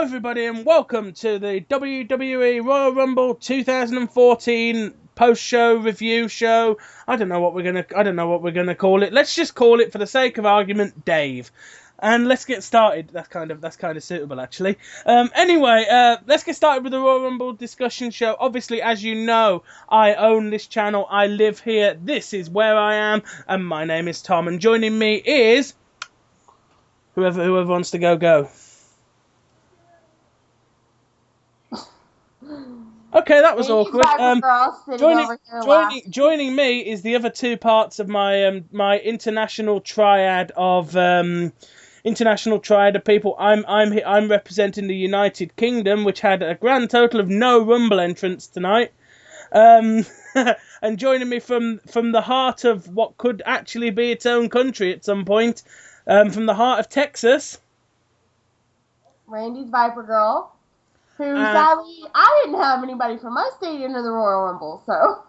everybody, and welcome to the WWE Royal Rumble 2014 post-show review show. I don't know what we're gonna call it. Let's just call it, for the sake of argument, Dave. And let's get started. That's kind of suitable, actually. Anyway, let's get started with the Royal Rumble discussion show. Obviously, as you know, I own this channel. I live here. This is where I am, and my name is Tom. And joining me is whoever wants to go. Okay, that was awkward. Joining me is the other two parts of my my international triad of people. I'm representing the United Kingdom, which had a grand total of no Rumble entrants tonight. And joining me from the heart of what could actually be its own country at some point, from the heart of Texas, Randy's Viper Girl. Who, sadly, I didn't have anybody from my state into the Royal Rumble, so...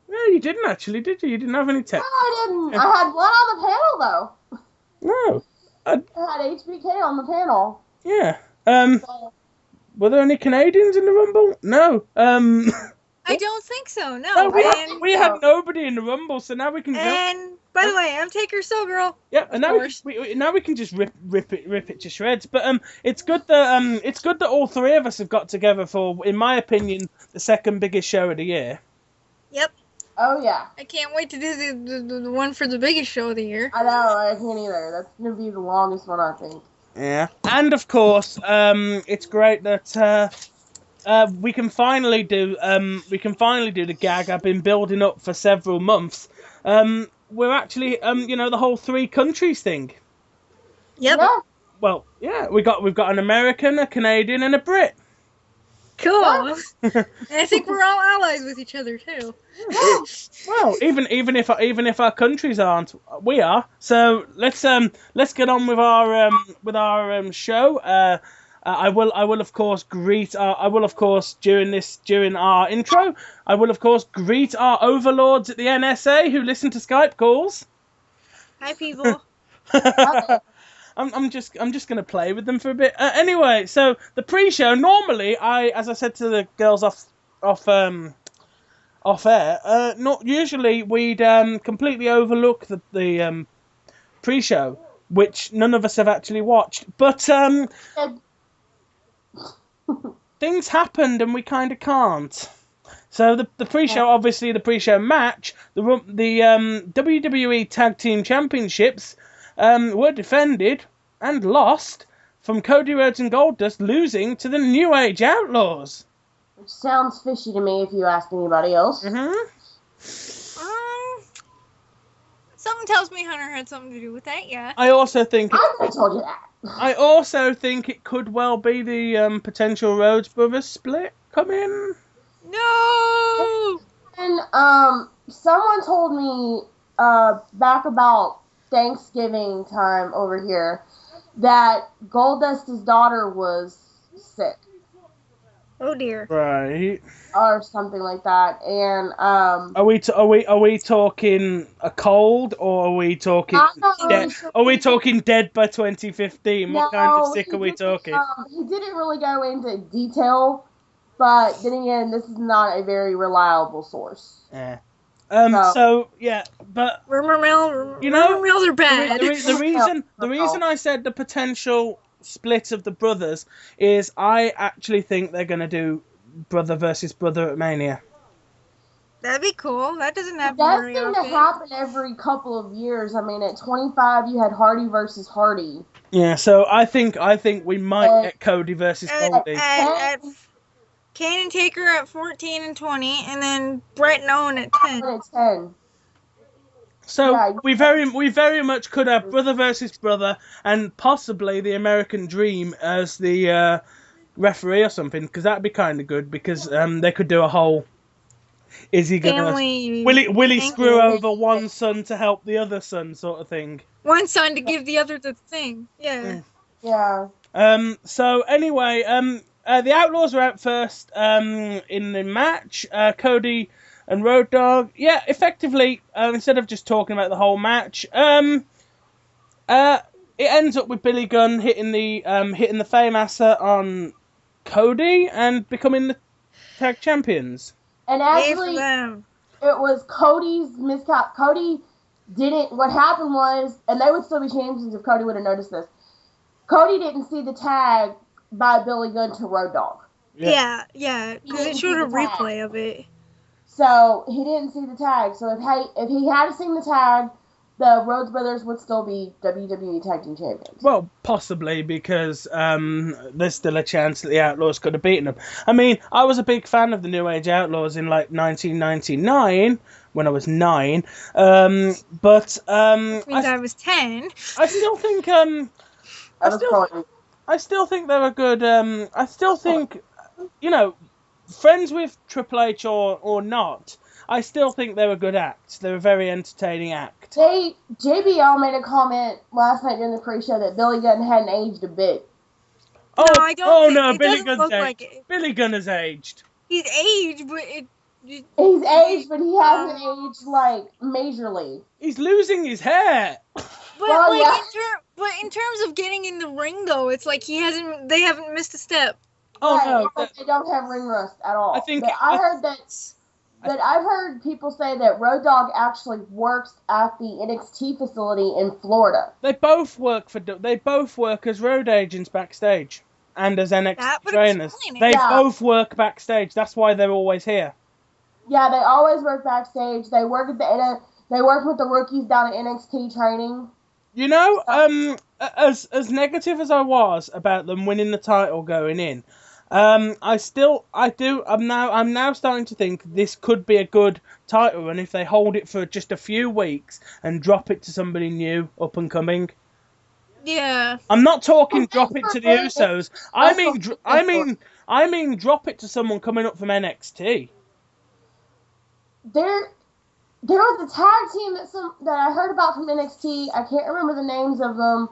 Yeah, you didn't actually, did you? You didn't have any tech. No, I didn't. I had one on the panel, though. No. I had HBK on the panel. Yeah. Were there any Canadians in the Rumble? No. I don't think so, no. We had nobody in the Rumble, so now we can... And, by the way, I'm Taker So Girl. Yeah, and now we can just rip it to shreds. But it's good that all three of us have got together for, in my opinion, the second biggest show of the year. Yep. Oh yeah. I can't wait to do the one for the biggest show of the year. I know, I can't either. That's gonna be the longest one, I think. Yeah, and of course, it's great that we can finally do the gag I've been building up for several months. We're actually, the whole 3 countries thing. Yep. Yeah. Well, yeah, we've got an American, a Canadian, and a Brit. Cool. And I think we're all allies with each other too. Well, even if our countries aren't, we are. So let's get on with our show. I will of course during our intro, I will of course greet our overlords at the NSA who listen to Skype calls. Hi, people. I'm just gonna play with them for a bit. Anyway, so the pre-show, normally as I said to the girls off air, not usually we'd completely overlook the pre-show, which none of us have actually watched, but things happened and we kind of can't. So the pre-show, obviously the pre-show match, the WWE Tag Team Championships were defended and lost from Cody Rhodes and Goldust losing to the New Age Outlaws. Which sounds fishy to me if you ask anybody else. Mm-hmm. Something tells me Hunter had something to do with that, yeah. I also think... I told you that. I also think it could well be the potential Rhodes Brothers split coming. No! And someone told me back about Thanksgiving time over here that Goldust's daughter was sick. Oh dear. Right. Or something like that. And are we talking a cold, or are we talking dead? Sure. Are we talking dead by 2015? No, what kind of sick are we talking? He didn't really go into detail, but then again, this is not a very reliable source. Yeah. So yeah, but rumor mills are bad. The reason I said the potential split of the brothers is I actually think they're gonna do brother versus brother at Mania. That'd be cool. That doesn't happen very often. That seems to happen every couple of years. I mean, at 25, you had Hardy versus Hardy. Yeah, so I think we might get Cody versus Goldie. Kane and Taker at 14 and 20, and then Brett and Owen at 10. So yeah, we very much could have brother versus brother, and possibly the American Dream as the referee or something, because that'd be kind of good. Because they could do a whole. Is he gonna? Will he screw over one son to help the other son, sort of thing? One son to give the other the thing. Yeah. Yeah. So anyway, the Outlaws were out first in the match. Cody and Road Dogg. Yeah, effectively, instead of just talking about the whole match, it ends up with Billy Gunn hitting the Fame asset on Cody and becoming the tag champions. And Yay for actually, them. it was Cody's miscap. Cody didn't. What happened was, and they would still be champions if Cody would have noticed this. Cody didn't see the tag by Billy Gunn to Road Dogg. Yeah, because it showed a replay of it. So he didn't see the tag. So if he had seen the tag, the Rhodes Brothers would still be WWE Tag Team Champions. Well, possibly, because there's still a chance that the Outlaws could have beaten them. I mean, I was a big fan of the New Age Outlaws in like 1999 when I was 9, but Which means I was 10. I still think I still think they're a good. I still think, friends with Triple H or not, I still think they're a good act. They're a very entertaining act. JBL made a comment last night during the pre-show that Billy Gunn hadn't aged a bit. Oh, No, I don't think, Billy it Gunn's look aged. like it. Billy Gunn has aged. He's aged, but He's aged, but he hasn't aged like majorly. He's losing his hair. But in terms of getting in the ring, though, it's like they haven't missed a step. Oh right, no, but they don't have ring rust at all. I think I've heard people say that Road Dogg actually works at the NXT facility in Florida. They both work as road agents backstage and as NXT trainers. They both work backstage. That's why they're always here. Yeah, they always work backstage. They work they work with the rookies down at NXT training. You know, as negative as I was about them winning the title going in, I'm now starting to think this could be a good title run if they hold it for just a few weeks and drop it to somebody new, up and coming. Yeah. I'm not talking drop it to the Usos. I mean drop it to someone coming up from NXT. There was a tag team that I heard about from NXT. I can't remember the names of them,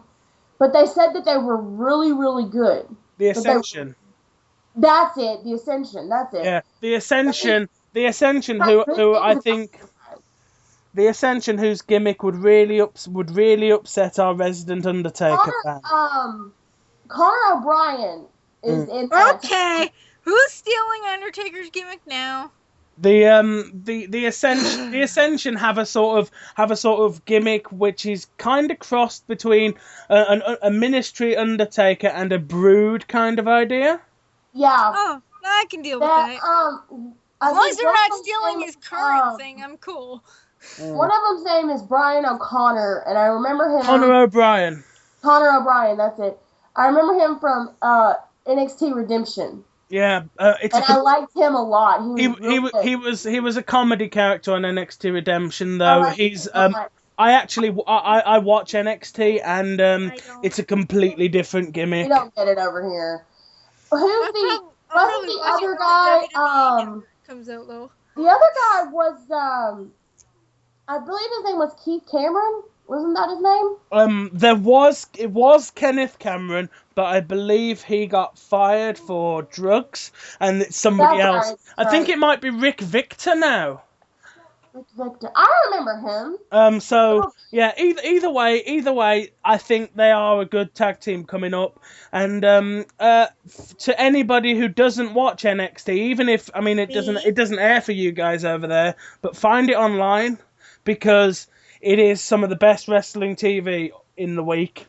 but they said that they were really, really good. The Ascension. That's it. The Ascension. That's it. Yeah, the Ascension. The Ascension, who I think, the Ascension, whose gimmick would really upset our resident Undertaker fan. Connor O'Brien is in that. Okay, who's stealing Undertaker's gimmick now? The Ascension have a sort of gimmick which is kind of crossed between a ministry Undertaker and a Brood kind of idea. Yeah. Oh, I can deal with that. As long as they're not stealing his current thing, I'm cool. One of them's name is Brian O'Connor, and I remember him. Connor O'Brien, that's it. I remember him from NXT Redemption. Yeah, I liked him a lot. He was a comedy character on NXT Redemption, though. I watch NXT, and it's a completely different gimmick. You don't get it over here. Who's the other guy? Comes out though. The other guy was I believe his name was Keith Cameron. Wasn't that his name? It was Kenneth Cameron, but I believe he got fired for drugs, and it's somebody else. Right, I think it might be Rick Victor now. Rick Victor, I remember him. So yeah, either way, I think they are a good tag team coming up, and to anybody who doesn't watch NXT, even if it doesn't air for you guys over there, but find it online because it is some of the best wrestling TV in the week.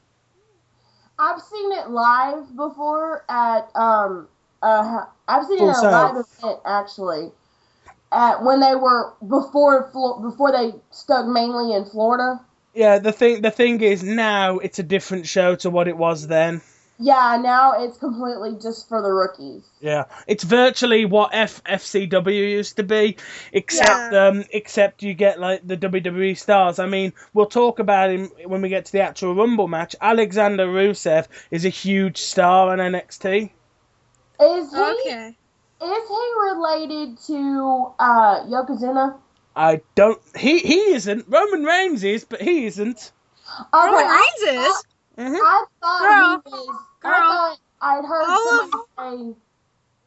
I've seen it live before at I've seen it at a live event actually. When they were before they stuck mainly in Florida. Yeah, the thing is now it's a different show to what it was then. Yeah, now it's completely just for the rookies. Yeah, it's virtually what FCW used to be, except you get like the WWE stars. I mean, we'll talk about him when we get to the actual Rumble match. Alexander Rusev is a huge star on NXT. Is he related to Yokozuna? I don't. He isn't. Roman Reigns is, but he isn't. Okay, Roman Reigns is. Mm-hmm. I thought he was. I thought I'd heard somebody say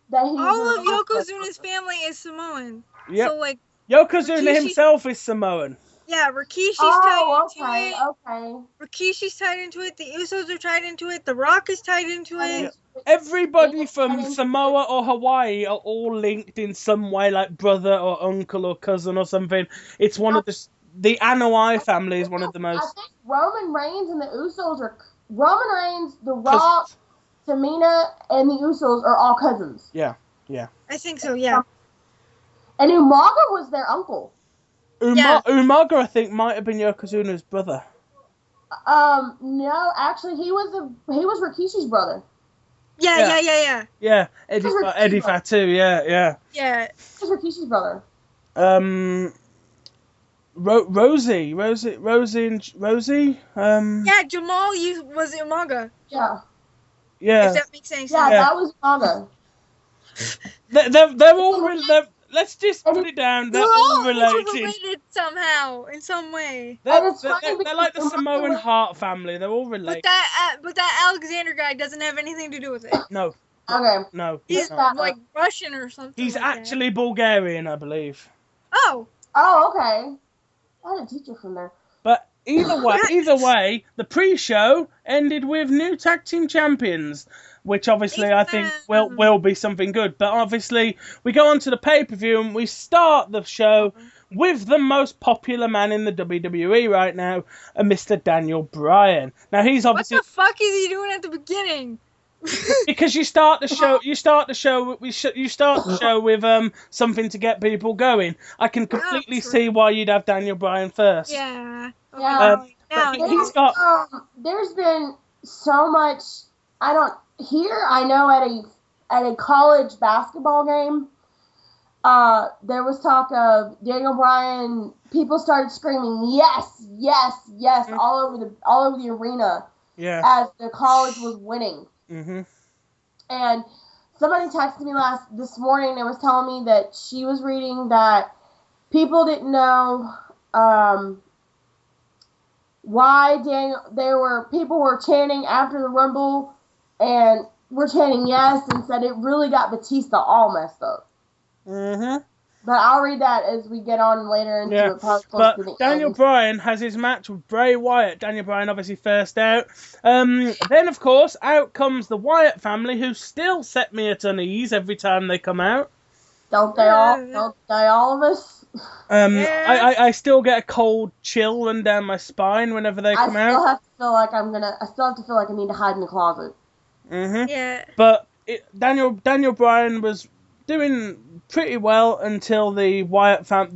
that he was. All of Yokozuna's family is Samoan. Yep. So like Yokozuna himself is Samoan. Yeah, Rikishi's tied into okay, it. okay. Rikishi's tied into it. The Usos are tied into it. The Rock is tied into it. Everybody from Samoa or Hawaii are all linked in some way, like brother or uncle or cousin or something. It's one of the Anoa'i family is one of the most. I think Roman Reigns and the Usos are Roman Reigns, The Rock, Tamina, and the Usos are all cousins. Yeah. I think so. Yeah. And Umaga was their uncle. Umaga, I think, might have been Yokozuna's brother. No, actually, he was Rikishi's brother. Yeah. Eddie Fatu. Yeah. Yeah. He was Rikishi's brother. Rosie. Yeah, Jamal was Umaga. Yeah. If that makes any sense. Yeah, that was Umaga. They're all let's just put it down. They're all related somehow, in some way. They're like the Samoan Hart family. They're all related. But that Alexander guy doesn't have anything to do with it. No. Okay. No. He's like Russian or something. He's actually Bulgarian, I believe. Oh. Oh, okay. I had a teacher from there. But either way, the pre-show ended with new tag team champions, which obviously I think will be something good. But obviously, we go on to the pay-per-view and we start the show with the most popular man in the WWE right now, Mr. Daniel Bryan. Now he's obviously. What the fuck is he doing at the beginning? Because you start the show with something to get people going. I can completely see why you'd have Daniel Bryan first. Yeah. He's got. There's been so much. I know at a college basketball game, there was talk of Daniel Bryan. People started screaming yes, yes, yes all over the arena. Yeah. As the college was winning. Mm-hmm. And somebody texted me this morning and was telling me that she was reading that people didn't know why people were chanting after the Rumble and were chanting yes and said it really got Batista all messed up. Mm-hmm. But I'll read that as we get on later into it. But Daniel Bryan has his match with Bray Wyatt. Daniel Bryan obviously first out. Then, of course, out comes the Wyatt family, who still set me at unease every time they come out. Don't they all? Don't they all of us? I still get a cold chill run down my spine whenever they come out. I still have to feel like I need to hide in the closet. Mm-hmm. Yeah. But Daniel Bryan was doing pretty well until the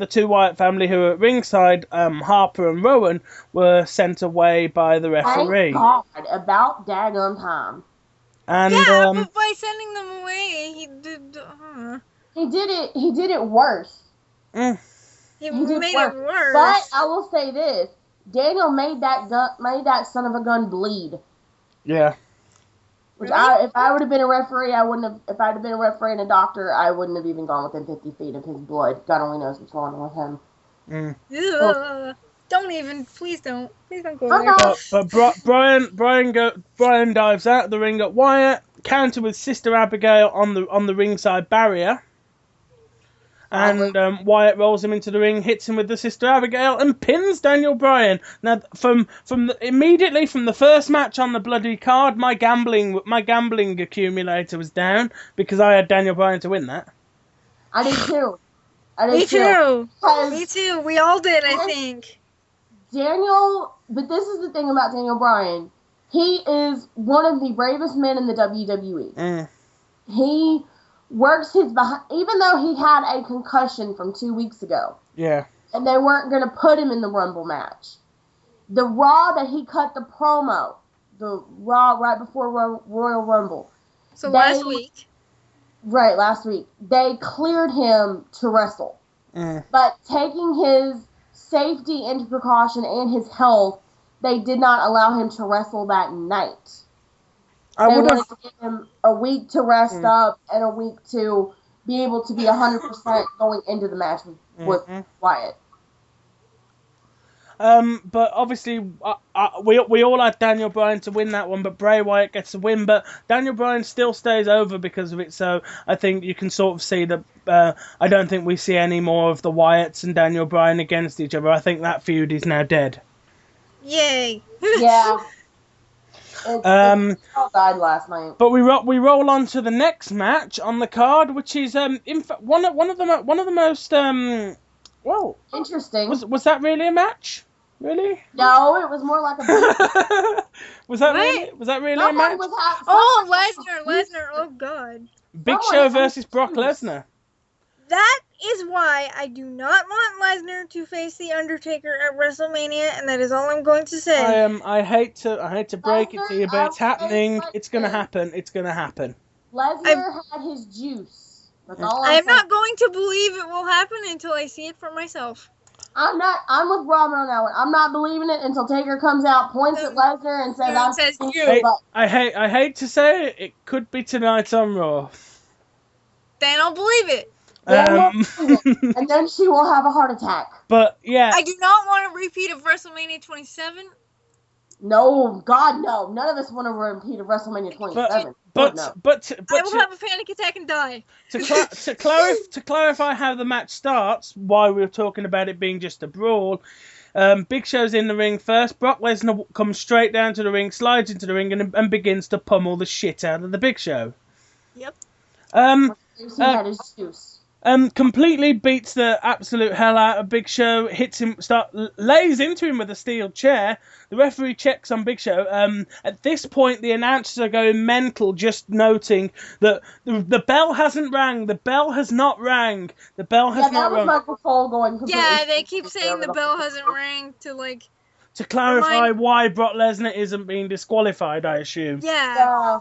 two Wyatt family who were at ringside, Harper and Rowan, were sent away by the referee. Thank God, about daggone time. And but by sending them away, he did. He did it worse. He made it worse. But I will say this: Daniel made that son of a gun bleed. Yeah. Which if I would have been a referee, I wouldn't have. If I'd have been a referee and a doctor, I wouldn't have even gone within 50 feet of his blood. God only knows what's going on with him. Please don't go there. But Brian dives out of the ring at Wyatt, counter with Sister Abigail on the ringside barrier. And Wyatt rolls him into the ring, hits him with the Sister Abigail, and pins Daniel Bryan. Now, immediately from the first match on the bloody card, my gambling accumulator was down because I had Daniel Bryan to win that. I did too. Me too. We all did, I think. But this is the thing about Daniel Bryan. He is one of the bravest men in the WWE. He works his behind, even though he had a concussion from 2 weeks ago. Yeah. And they weren't going to put him in the Rumble match. The Raw that he cut the promo, the Raw right before Royal Rumble. So last week. Right, last week. They cleared him to wrestle. But taking his safety into precaution and his health, they did not allow him to wrestle that night. They wanted to give him a week to rest up and a week to be able to be 100% going into the match with Wyatt. But obviously, we all had Daniel Bryan to win that one, but Bray Wyatt gets the win. But Daniel Bryan still stays over because of it. So I think you can sort of see that. I don't think we see any more of the Wyatts and Daniel Bryan against each other. I think that feud is now dead. Yay! Yeah. It all died last night. But we roll on to the next match on the card, which is in fact one of the most well, interesting. Was that really a match? Really? No, it was more like a Was that really a match? Lesnar, oh god. Big Show versus Brock Lesnar. That is why I do not want Lesnar to face the Undertaker at WrestleMania, and that is all I'm going to say. I hate to break it to you, but it's happening. It's gonna happen. It's gonna happen. Lesnar had his juice. That's all I'm not going to believe it will happen until I see it for myself. I'm with Robin on that one. I'm not believing it until Taker comes out, points at Lesnar, and says, I hate to say it, it could be tonight on Raw. Then I'll believe it. And then she will have a heart attack. But yeah, I do not want a repeat of WrestleMania 27. No, God, no. None of us want a repeat of WrestleMania 27. But I will have a panic attack and die. To clarify how the match starts, why we were talking about it being just a brawl, Big Show's in the ring first. Brock Lesnar comes straight down to the ring, slides into the ring, and begins to pummel the shit out of the Big Show. Yep. He had his juice. Completely beats the absolute hell out of Big Show, hits him, lays into him with a steel chair. The referee checks on Big Show. At this point, the announcers are going mental, just noting that the bell hasn't rang. The bell has not rang. The bell has not rang. Michael Cole going completely. Yeah, they keep saying the bell hasn't rang to clarify why Brock Lesnar isn't being disqualified, I assume. Yeah.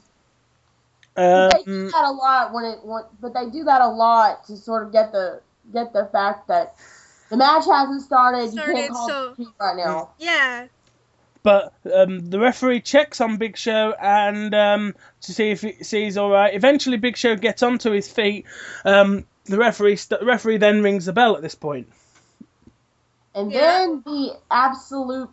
They do that a lot but they do that a lot to sort of get the fact that the match hasn't started. You can't call it right now. Yeah. But the referee checks on Big Show and to see if he's all right. Eventually, Big Show gets onto his feet. The referee then rings the bell at this point. And then the absolute.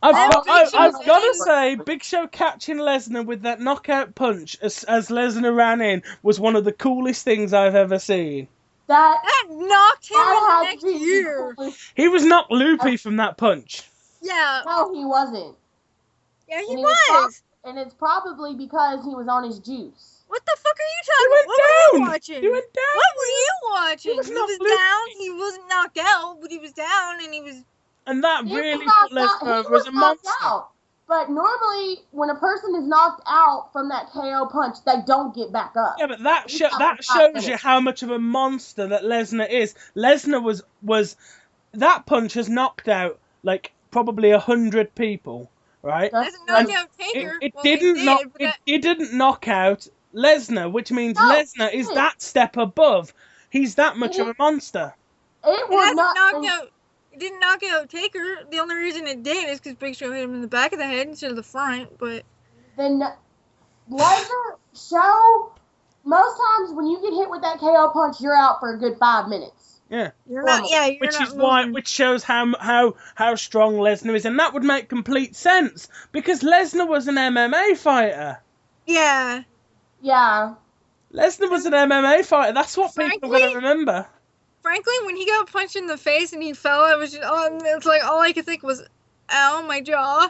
I've got to say, Big Show catching Lesnar with that knockout punch as Lesnar ran in was one of the coolest things I've ever seen. That knocked him in the next year. He was knocked loopy from that punch. Yeah. No, he wasn't. Yeah, he was. And it's probably because he was on his juice. What the fuck are you talking about? What were you watching? He went down. What were you watching? He was down. He wasn't knocked out, but he was down, and he was. And that really put Lesnar over as a monster. Out. But normally, when a person is knocked out from that KO punch, they don't get back up. Yeah, but that shows you how much of a monster that Lesnar is. Lesnar was that punch has knocked out like probably 100 people, right? Doesn't knock out Taker. It didn't knock out Lesnar, which means Lesnar is that step above. He's that much of a monster. It didn't knock out Taker. The only reason it did is because Big Show hit him in the back of the head instead of the front. But then Lesnar Show, most times when you get hit with that KO punch, you're out for a good 5 minutes. Yeah, which shows how strong Lesnar is, and that would make complete sense because Lesnar was an MMA fighter. Yeah. Lesnar was an MMA fighter. That's what people are gonna remember. Frankly, when he got punched in the face and he fell, it was just it's like all I could think was, "Ow, my jaw."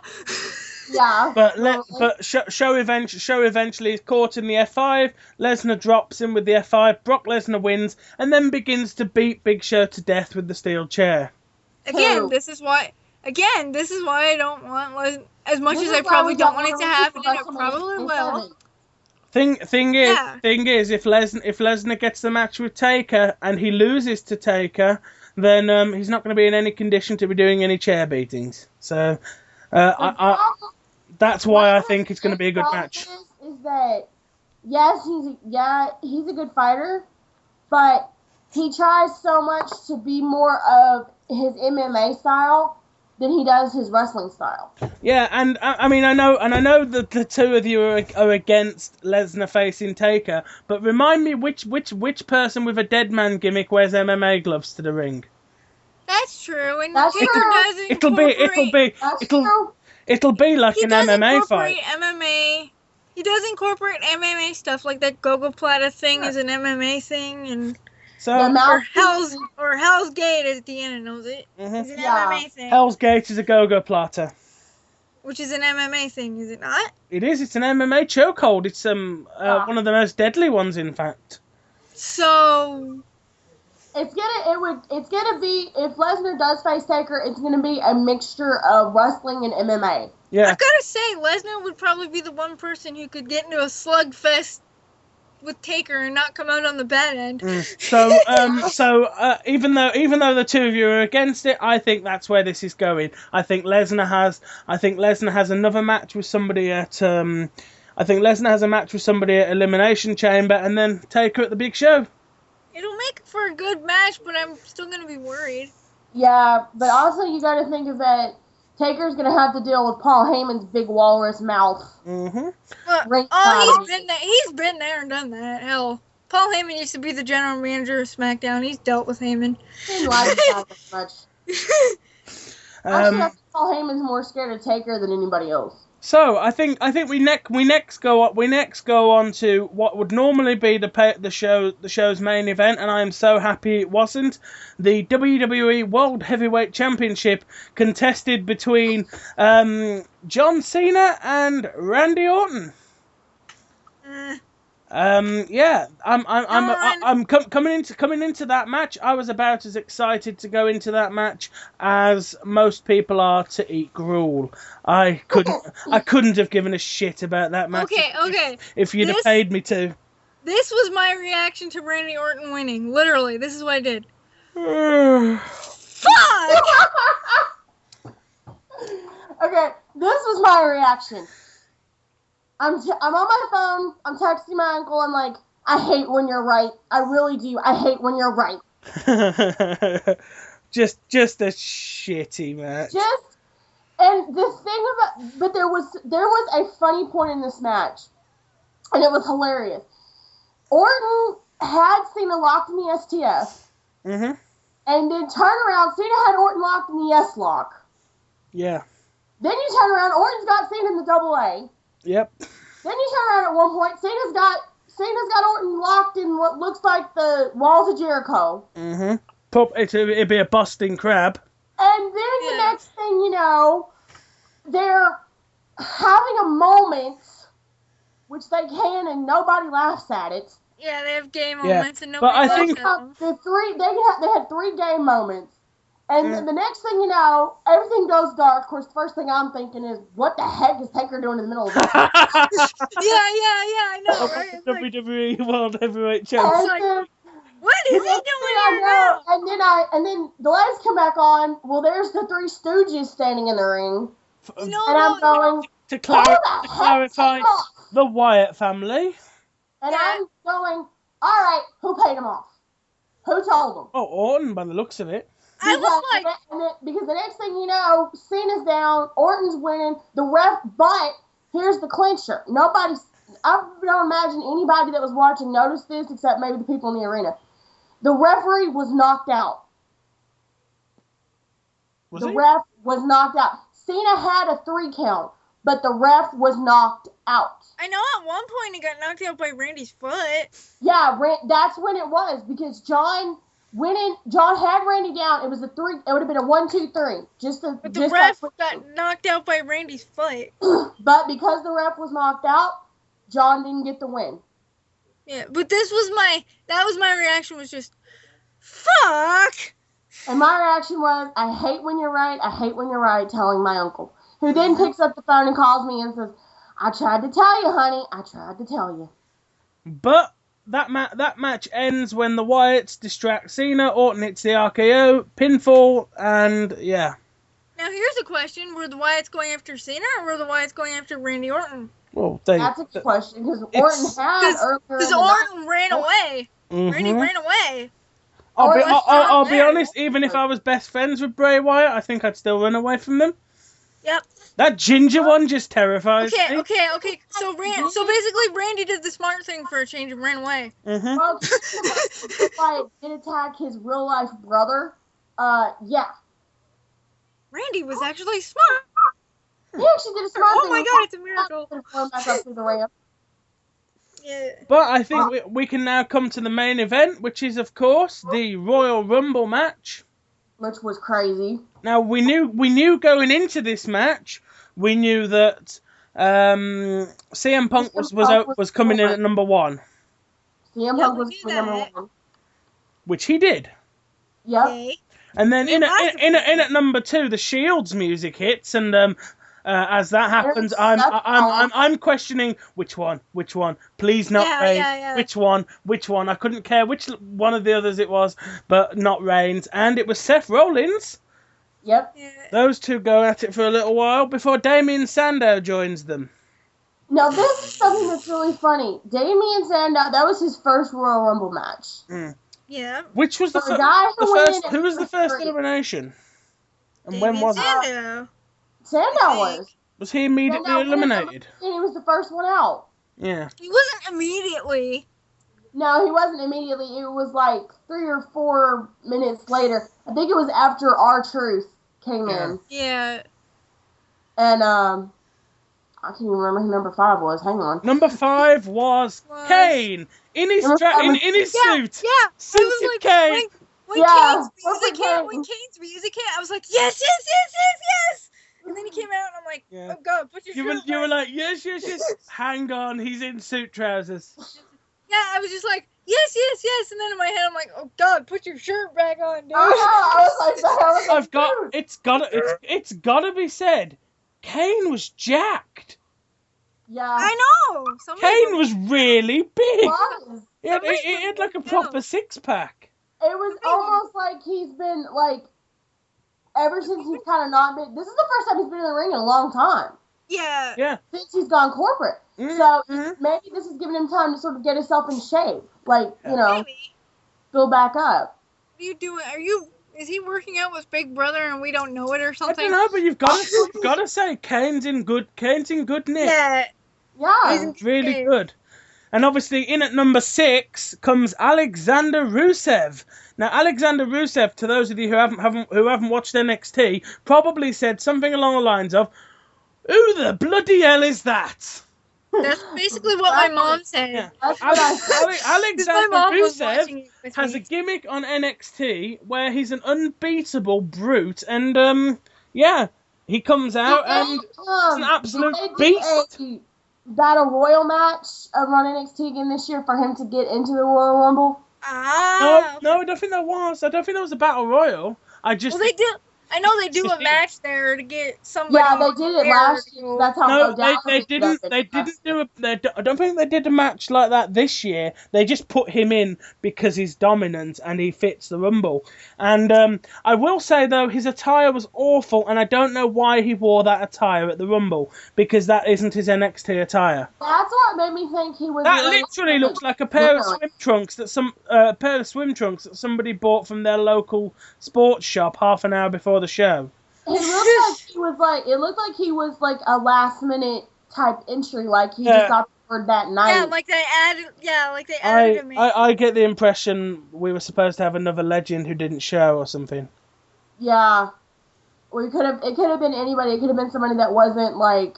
Yeah. But Show eventually is caught in the F5. Lesnar drops him with the F5. Brock Lesnar wins and then begins to beat Big Show to death with the steel chair. Again, this is why I don't want as much as I probably don't want it to happen, and it probably will. Thing is, if Lesnar gets the match with Taker and he loses to Taker, then he's not going to be in any condition to be doing any chair beatings. So, that's why I think it's going to be a good match. Is that he's a good fighter, but he tries so much to be more of his MMA style than he does his wrestling style. Yeah, and I know that the two of you are against Lesnar facing Taker, but remind me which person with a dead man gimmick wears MMA gloves to the ring? That's true, and That's Taker true. does It'll be like he an does MMA incorporate fight. MMA. He does incorporate MMA stuff, like that Gogo Plata thing is an MMA thing, and So Hell's Gate at the end knows it. It's an MMA thing. Hell's Gate is a go-go plata. Which is an MMA thing, is it not? It is. It's an MMA chokehold. It's one of the most deadly ones, in fact. So it's gonna be, if Lesnar does face Taker, it's gonna be a mixture of wrestling and MMA. Yeah. I gotta say, Lesnar would probably be the one person who could get into a slugfest with Taker and not come out on the bad end. So even though the two of you are against it, I think that's where this is going. I think Lesnar has another match with somebody at Elimination Chamber, and then Taker at the big show. It'll make for a good match, but I'm still gonna be worried. Yeah, but also you got to think of that Taker's gonna have to deal with Paul Heyman's big walrus mouth. Mm-hmm. He's been there and done that. Hell, Paul Heyman used to be the general manager of SmackDown. He's dealt with Heyman. Didn't like that much. Actually, I think Paul Heyman's more scared of Taker than anybody else. So I think we next go on to what would normally be the show's main event, and I am so happy it wasn't. The WWE World Heavyweight Championship contested between John Cena and Randy Orton. Coming into that match. I was about as excited to go into that match as most people are to eat gruel. I couldn't have given a shit about that match. Okay. If you'd have paid me to. This was my reaction to Randy Orton winning. Literally, this is what I did. Fuck! Okay, this was my reaction. I'm on my phone. I'm texting my uncle. I'm like, I hate when you're right. I really do. I hate when you're right. just a shitty match. And the thing about, but there was a funny point in this match, and it was hilarious. Orton had Cena locked in the STF, and then turn around, Cena had Orton locked in the S lock. Yeah. Then you turn around, Orton's got Cena in the double A. Yep. Then you turn around at one point, Cena's got Orton locked in what looks like the walls of Jericho. It'd be a busting crab. And then the next thing you know, they're having a moment, which they can, and nobody laughs at it. Yeah, they have gay moments, and nobody laughs at them. They had 3 gay moments. And the next thing you know, everything goes dark. Of course, the first thing I'm thinking is, what the heck is Taker doing in the middle of this? Yeah, I know, right? WWE World Heavyweight Champion. What is he doing here now? And then the lights come back on. Well, there's the 3 Stooges standing in the ring. And I'm going, to clarify, the Wyatt family. And I'm going, all right, who paid them off? Who told them? Oh, Orton, by the looks of it. Because the next thing you know, Cena's down, Orton's winning, the ref, but here's the clincher. I don't imagine anybody that was watching noticed this except maybe the people in the arena. The referee was knocked out. The ref was knocked out. Cena had a 3 count, but the ref was knocked out. I know at one point he got knocked out by Randy's foot. Yeah, that's when it was, because John had Randy down. It was a 3. It would have been a 1, 2, 3. But the ref got knocked out by Randy's foot. But because the ref was knocked out, John didn't get the win. Yeah, but that was my reaction, was just, fuck! And my reaction was, I hate when you're right, I hate when you're right, telling my uncle. Who then picks up the phone and calls me and says, I tried to tell you, honey, I tried to tell you. But that match ends when the Wyatts distract Cena, Orton hits the RKO, pinfall, and yeah. Now here's a question, were the Wyatts going after Cena, or were the Wyatts going after Randy Orton? Well, that's a good question, because Orton had earlier. Because Orton ran away. Randy ran away. I'll be honest, even if I was best friends with Bray Wyatt, I think I'd still run away from them. Yep. That ginger one just terrifies me. Okay. So basically, Randy did the smart thing for a change and ran away. Well, did attack his real life brother. Yeah. Randy was actually smart. He actually did a smart thing. Oh my god, it's a miracle. Back up through the ramp. Yeah. But I think we can now come to the main event, which is, of course, the Royal Rumble match. Which was crazy. Now, we knew going into this match, we knew that CM Punk was coming in at number 1. CM Punk was number 1. Which he did. Yep. Yay. And then in at number 2, the Shield's music hits, and as that happens, I'm questioning which one. Please not Reigns. Yeah. Which one? I couldn't care which one of the others it was, but not Reigns. And it was Seth Rollins. Yep. Yeah. Those two go at it for a little while before Damien Sandow joins them. Now this is something that's really funny. Damien Sandow, that was his first Royal Rumble match. Yeah. Which was the first? Who was the first elimination? And when was it? Sandow Was he immediately eliminated? He was the first one out. Yeah. He wasn't immediately. No, he wasn't immediately. It was like 3 or 4 minutes later. I think it was after R-Truth came in. Yeah. And I can't even remember who number 5 was. Hang on. Number 5 was Kane in his suit. Yeah. Suited Kane. When Kane's music hit, I was like, yes. And then he came out, and I'm like, oh god, put your shirt back. You were like, yes. Hang on, he's in suit trousers. Yeah, I was just like, yes. And then in my head, I'm like, oh god, put your shirt back on, dude. I was like, it's gotta be said, Kane was jacked. Yeah. I know. Kane was really big. He Was. had like a proper 6-pack. It was almost like he's been, like, ever since he's kind of not been, this is the first time he's been in the ring in a long time. Yeah. Since he's gone corporate. So maybe this is giving him time to sort of get himself in shape. Like, build back up. What are you doing? Is he working out with Big Brother and we don't know it or something? I don't know, but you've got to say Kane's in good nick. Yeah. Yeah. Really good. And obviously in at number 6 comes Alexander Rusev. Now Alexander Rusev, to those of you who haven't watched NXT, probably said something along the lines of, "Who the bloody hell is that?" That's basically what my mom said. Yeah. Alexander Rusev has a gimmick on NXT where he's an unbeatable brute, and he comes out and is an absolute beast. Battle Royal match on NXT again this year for him to get into the Royal Rumble? No, I don't think there was. I don't think there was a Battle Royal. Well, they do. I know they do a match there to get somebody. Yeah, they did it last year. That's how. They didn't do a. I don't think they did a match like that this year. They just put him in because he's dominant and he fits the Rumble. And I will say though, his attire was awful, and I don't know why he wore that attire at the Rumble because that isn't his NXT attire. That's what made me think he was. That literally looks like a pair of swim trunks that somebody bought from their local sports shop half an hour before the show. It looked like he was like a last minute type entry, like he just got for that night. Yeah, like they added him in. I get the impression we were supposed to have another legend who didn't show or something. Yeah. It could have been anybody. It could have been somebody that wasn't like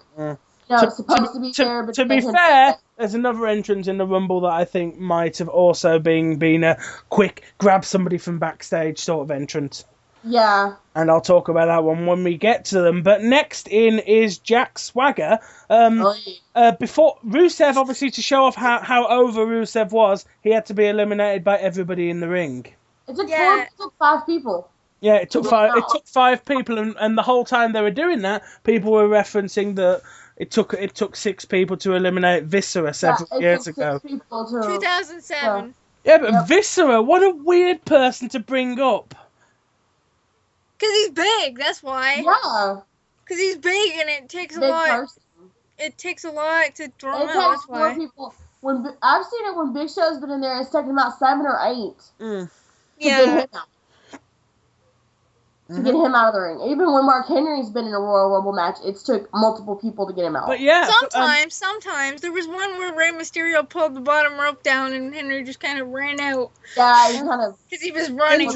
supposed to be there. But to be fair, there's another entrance in the Rumble that I think might have also been a quick grab somebody from backstage sort of entrance. Yeah. And I'll talk about that one when we get to them. But next in is Jack Swagger. Before Rusev, obviously, to show off how over Rusev was, he had to be eliminated by everybody in the ring. It took 5 people. Yeah, it took 5. It took 5 people, and the whole time they were doing that, people were referencing that it took 6 people to eliminate Viscera several years ago. 2007. Yeah, but Viscera, what a weird person to bring up. Because he's big, that's why. Yeah. Because he's big and it takes a lot. It takes a lot to throw him out, that's why. People. I've seen it when Big Show's been in there, it's taken about 7 or 8. Yeah. to get him out of the ring. Even when Mark Henry's been in a Royal Rumble match, it's took multiple people to get him out. But yeah, sometimes there was one where Rey Mysterio pulled the bottom rope down and Henry just kind of ran out. Yeah, he kind of because he was running.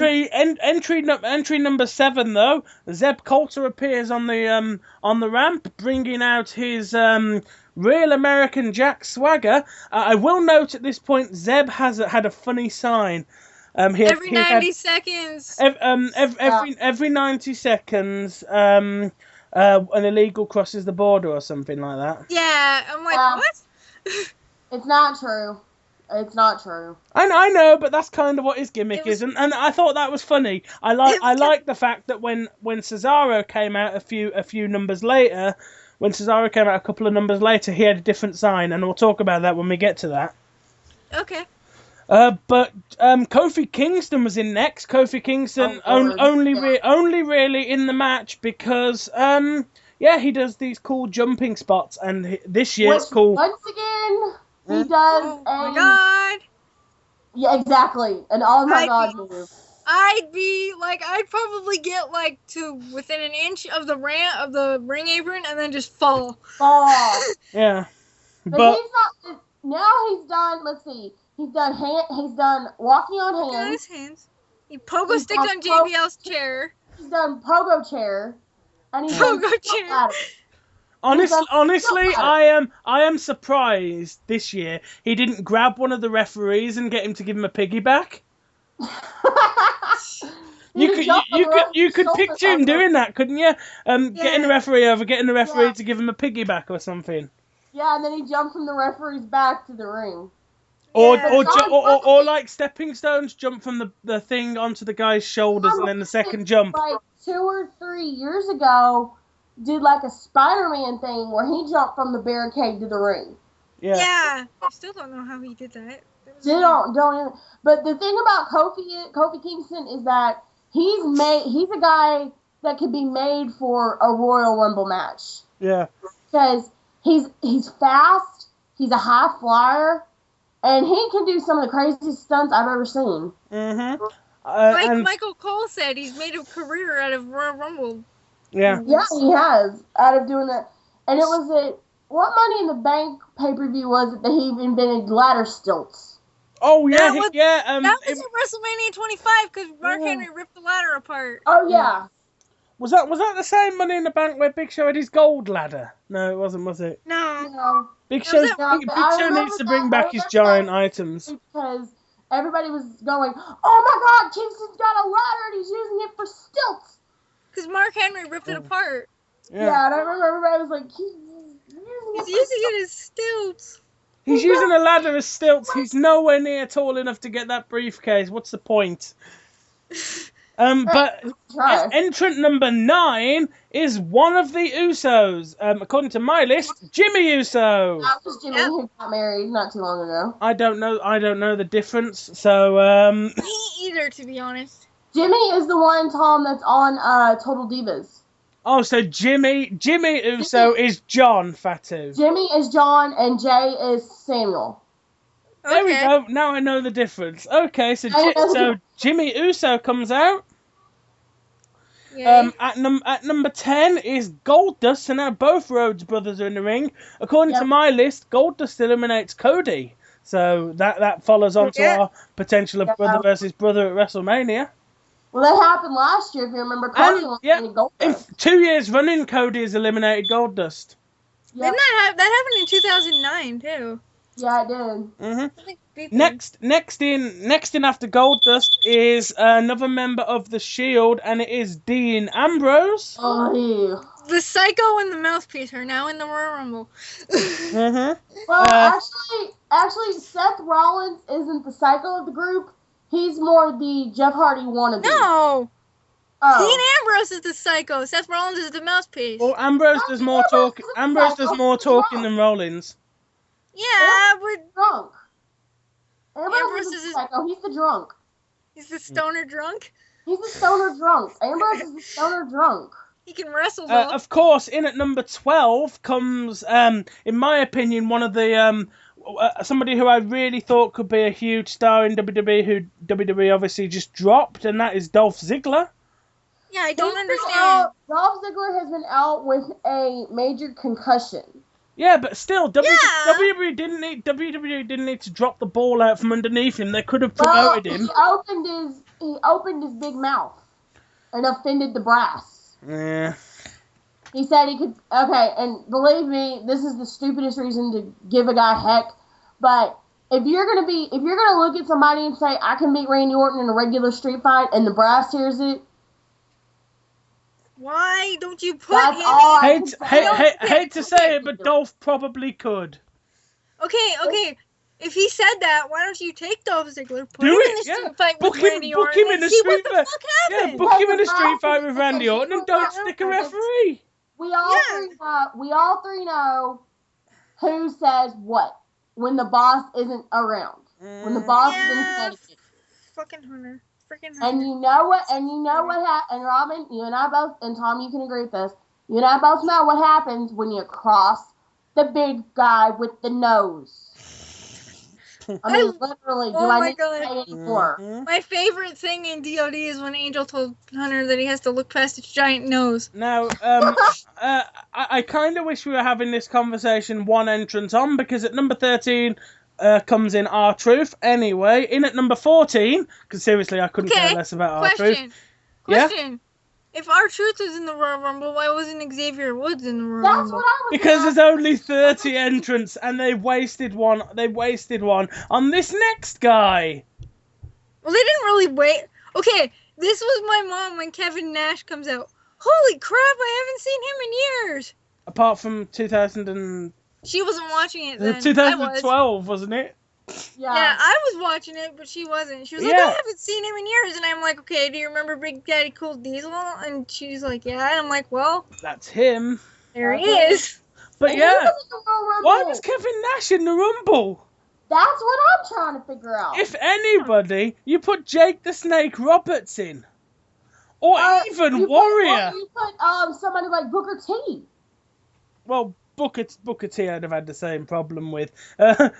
Entry number 7 though. Zeb Coulter appears on the ramp, bringing out his real American Jack swagger. I will note at this point, Zeb has had a funny sign. Every 90 seconds. Every 90 seconds, an illegal crosses the border or something like that. Yeah, I'm like, what? It's not true. It's not true. I know, but that's kind of what his gimmick is, and I thought that was funny. I like the fact that when Cesaro came out a few numbers later, when Cesaro came out a couple of numbers later, he had a different sign, and we'll talk about that when we get to that. Okay. But Kofi Kingston was in next. Kofi Kingston only really in the match because he does these cool jumping spots, and this year it's cool. Once again, he does. Oh my god! Yeah, exactly. And oh my god, I'd probably get to within an inch of the ring apron and then just fall. Yeah, but he's not. Now he's done. Let's see. He's done walking on hands. His hands. He pogo sticked on JBL's chair. He's done pogo chair. And he's pogo chair. Honestly, I am surprised this year he didn't grab one of the referees and get him to give him a piggyback. You could picture him doing that, couldn't you? Getting the referee over, getting the referee to give him a piggyback or something. Yeah, and then he jumped from the referee's back to the ring. Or like stepping stones, jump from the thing onto the guy's shoulders and then the second jump. Like 2 or 3 years ago, did like a Spider-Man thing where he jumped from the barricade to the ring. Yeah. I still don't know how he did that. Don't even. But the thing about Kofi Kingston is that he's a guy that could be made for a Royal Rumble match. Yeah. Because he's fast, he's a high flyer, and he can do some of the craziest stunts I've ever seen. Mm-hmm. Like Michael Cole said, he's made a career out of Royal Rumble. Yeah. Yeah, he has, out of doing that. And it was what Money in the Bank pay-per-view was it that he invented ladder stilts? Oh, yeah, that was at WrestleMania 25 because Mark Henry ripped the ladder apart. Oh, yeah. Was that the same Money in the Bank where Big Show had his gold ladder? No, it wasn't, was it? No. Big Show needs to bring back his giant items. Because everybody was going, oh my god, Kingston's got a ladder and he's using it for stilts. Because Mark Henry ripped it apart. Yeah, and I remember everybody was like, he's using it as stilts. He's using a ladder as stilts. He's nowhere near tall enough to get that briefcase. What's the point? But entrant number 9 is one of the Usos. According to my list, Jimmy Uso. That was Jimmy who got married not too long ago. I don't know the difference. So me either, to be honest. Jimmy is the one, Tom, that's on Total Divas. Oh, so Jimmy Uso is John Fatu. Jimmy is John and Jay is Samuel. Okay. There we go. Now I know the difference. Okay, so Jimmy Uso comes out. At number 10 is Goldust, so now both Rhodes brothers are in the ring. According to my list, Goldust eliminates Cody. So that follows on to our potential of brother versus brother at WrestleMania. Well, that happened last year, if you remember. Cody eliminated Goldust. In 2 years running, Cody has eliminated Goldust. Yeah. Didn't that happened in 2009 too? Yeah, it did. Mm-hmm. Next in after Goldust is another member of the Shield, and it is Dean Ambrose. Oh, yeah. The Psycho and the Mouthpiece are now in the Royal Rumble. Mm-hmm. Well, actually, Seth Rollins isn't the Psycho of the group. He's more the Jeff Hardy wannabe. No. Dean Ambrose is the Psycho. Seth Rollins is the Mouthpiece. Well, Ambrose does more talking. Ambrose does more talking than Rollins. Yeah, but drunk. Ambrose is the Psycho. He's the drunk. He's the stoner drunk. He's the stoner drunk. Ambrose is the stoner drunk. He can wrestle though. Of course, in at number 12 comes, in my opinion, one of the somebody who I really thought could be a huge star in WWE, who WWE obviously just dropped, and that is Dolph Ziggler. Yeah, I don't He's been understand. out. Dolph Ziggler has been out with a major concussion. Yeah, but still, WWE didn't need to drop the ball out from underneath him. They could have promoted him. He opened his big mouth and offended the brass. Yeah. He said he could. Okay, and believe me, this is the stupidest reason to give a guy heck. But if you're gonna look at somebody and say I can beat Randy Orton in a regular street fight, and the brass hears it, why don't you put that's him? all I Hate to say it, but Dolph probably could. Okay. If he said that, why don't you take Dolph Ziggler, put Do him it, in a yeah. street fight Book with him- Randy book Orton him in and a see street what the fight. fuck Yeah, happens? book him in a street fight with Randy Orton and don't stick a referee. We all three know who says what when the boss isn't around. When the boss is in Connecticut. Fucking Hunter. Freaking Hunter. And you know what happened, and Robin, you and I both, and Tom, you can agree with this, you and I both know what happens when you cross the big guy with the nose. I mean, literally, do I need to say anymore? My favorite thing in DOD is when Angel told Hunter that he has to look past his giant nose. Now, I kind of wish we were having this conversation one entrance on, because at number 13 comes in R-Truth. Anyway, in at number 14, because seriously, I couldn't care less about R-Truth. Question. If R-Truth was in the Royal Rumble, why wasn't Xavier Woods in the Royal Rumble? That's what I was Because there's only 30 entrants, and they wasted one. They wasted one on this next guy. Well, they didn't really wait. Okay, this was my mom when Kevin Nash comes out. Holy crap, I haven't seen him in years. Apart from 2000 and... She wasn't watching it then. 2012, wasn't it? Yeah, I was watching it, but she wasn't. She was like, I haven't seen him in years. And I'm like, okay, do you remember Big Daddy Cool Diesel? And she's like, yeah. And I'm like, well, that's him. There he is. But yeah, why was Kevin Nash in the Rumble? That's what I'm trying to figure out. If anybody, you put Jake the Snake Roberts in. Or even Warrior. You put somebody like Booker T. Well, Booker T I'd have had the same problem with. I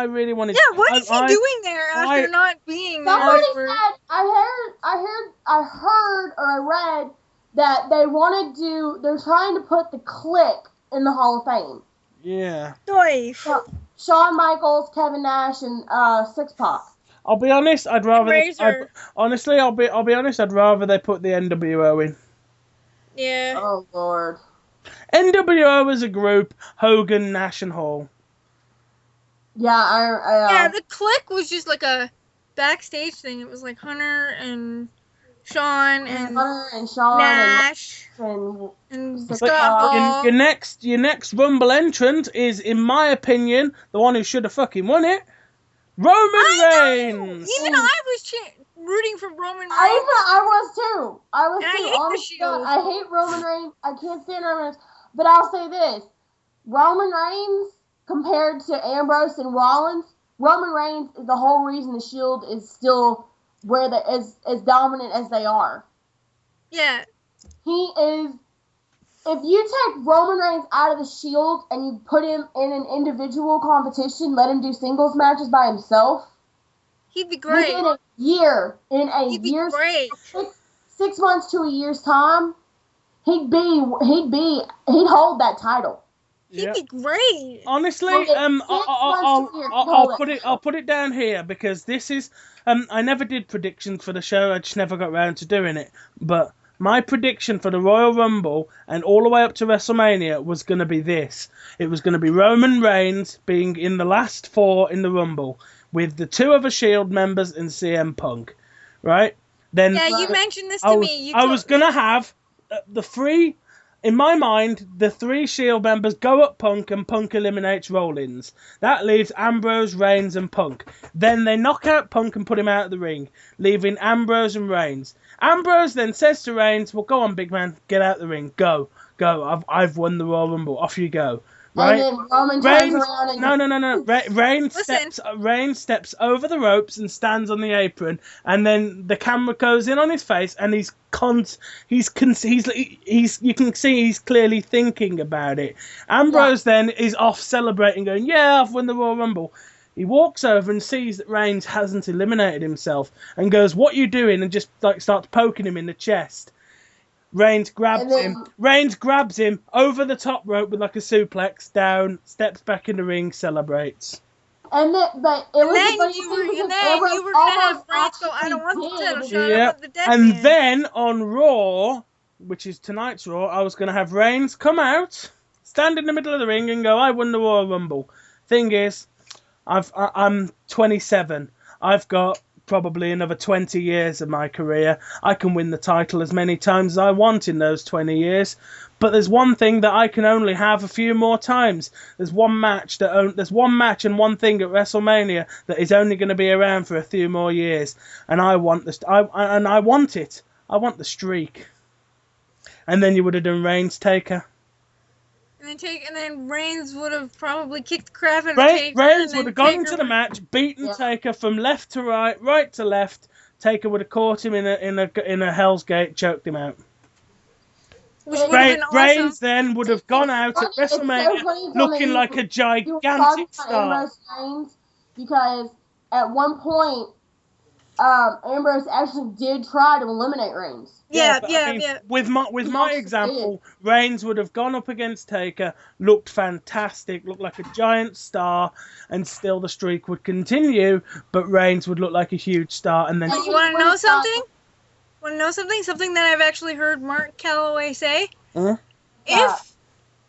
really wanted. Yeah, what is he doing there after not being there? Somebody said I heard or I read that they're trying to put the Click in the Hall of Fame. Yeah. Nice. Shawn Michaels, Kevin Nash, and Six Pac. I'll be honest. I'd rather. I'll be honest. I'd rather they put the NWO in. Yeah. Oh Lord. NWO as a group, Hogan, Nash, and Hall. Yeah, yeah, the Click was just like a backstage thing. It was like Hunter and Shawn and Nash and Scott Hall. Your next Rumble entrant is, in my opinion, the one who should have fucking won it, Roman Reigns. Even I was rooting for Roman Reigns. I was too. I hate the Shield. I hate Roman Reigns. I can't stand Roman Reigns. But I'll say this: Roman Reigns compared to Ambrose and Rollins, Roman Reigns is the whole reason the Shield is still where as dominant as they are. Yeah. He is. If you take Roman Reigns out of the Shield and you put him in an individual competition, let him do singles matches by himself, he'd be great. Within a year, he'd be great. 6 months to a year's time, he'd hold that title. He'd be great. Honestly, I'll put it down here, because this is I never did predictions for the show. I just never got around to doing it. But my prediction for the Royal Rumble and all the way up to WrestleMania was going to be this. It was going to be Roman Reigns being in the last 4 in the Rumble with the 2 other Shield members and CM Punk, right? Then you mentioned this to me. I was going to have the 3. In my mind, the 3 Shield members go up Punk, and Punk eliminates Rollins. That leaves Ambrose, Reigns, and Punk. Then they knock out Punk and put him out of the ring, leaving Ambrose and Reigns. Ambrose then says to Reigns, well, go on, big man, get out the ring. Go. I've won the Royal Rumble. Off you go. Right? And then Roman turns around and... No. Reigns steps over the ropes and stands on the apron, and then the camera goes in on his face, and you can see he's clearly thinking about it. Ambrose then is off celebrating, going, yeah, I've won the Royal Rumble. He walks over and sees that Reigns hasn't eliminated himself and goes, "What you doing?" and just like starts poking him in the chest. Reigns grabs him. Reigns grabs him over the top rope with like a suplex down, steps back in the ring, celebrates. And then, but it was then you were gonna have Reigns go, "I don't want the title shot, I want the death And man." then on Raw, which is tonight's Raw, I was gonna have Reigns come out, stand in the middle of the ring, and go, "I won the Royal Rumble." Thing is, I'm 27. I've got probably another 20 years of my career. I can win the title as many times as I want in those 20 years. But there's one thing that I can only have a few more times. There's one match and one thing at WrestleMania that is only going to be around for a few more years, and I want this. I want it. I want the streak. And then you would have done Reigns Taker. And then Reigns would have probably kicked the crap out of Taker. Reigns would have gone into the match, beaten Taker from left to right, right to left. Taker would have caught him in a Hell's Gate, choked him out. Reigns then would have gone out at WrestleMania looking like a gigantic star. Because at one point, Ambrose actually did try to eliminate Reigns. Yeah. With my example, Reigns would have gone up against Taker, looked fantastic, looked like a giant star, and still the streak would continue, but Reigns would look like a huge star. And then you want to know something? Want to know something? Something that I've actually heard Mark Calloway say? If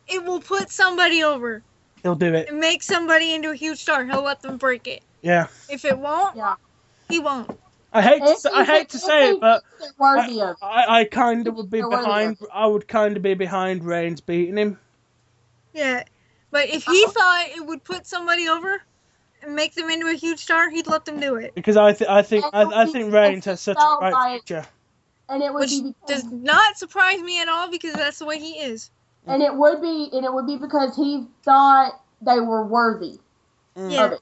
it will put somebody over, he'll do it. And make somebody into a huge star, he'll let them break it. Yeah. If it won't, he won't. I hate to say it, but I kind of would be behind. I would kind of be behind Reigns beating him. Yeah, but if he thought it would put somebody over and make them into a huge star, he'd let them do it. Because I think Reigns has such a bright future. And it would Which does not surprise me at all because that's the way he is. And it would be because he thought they were worthy of it.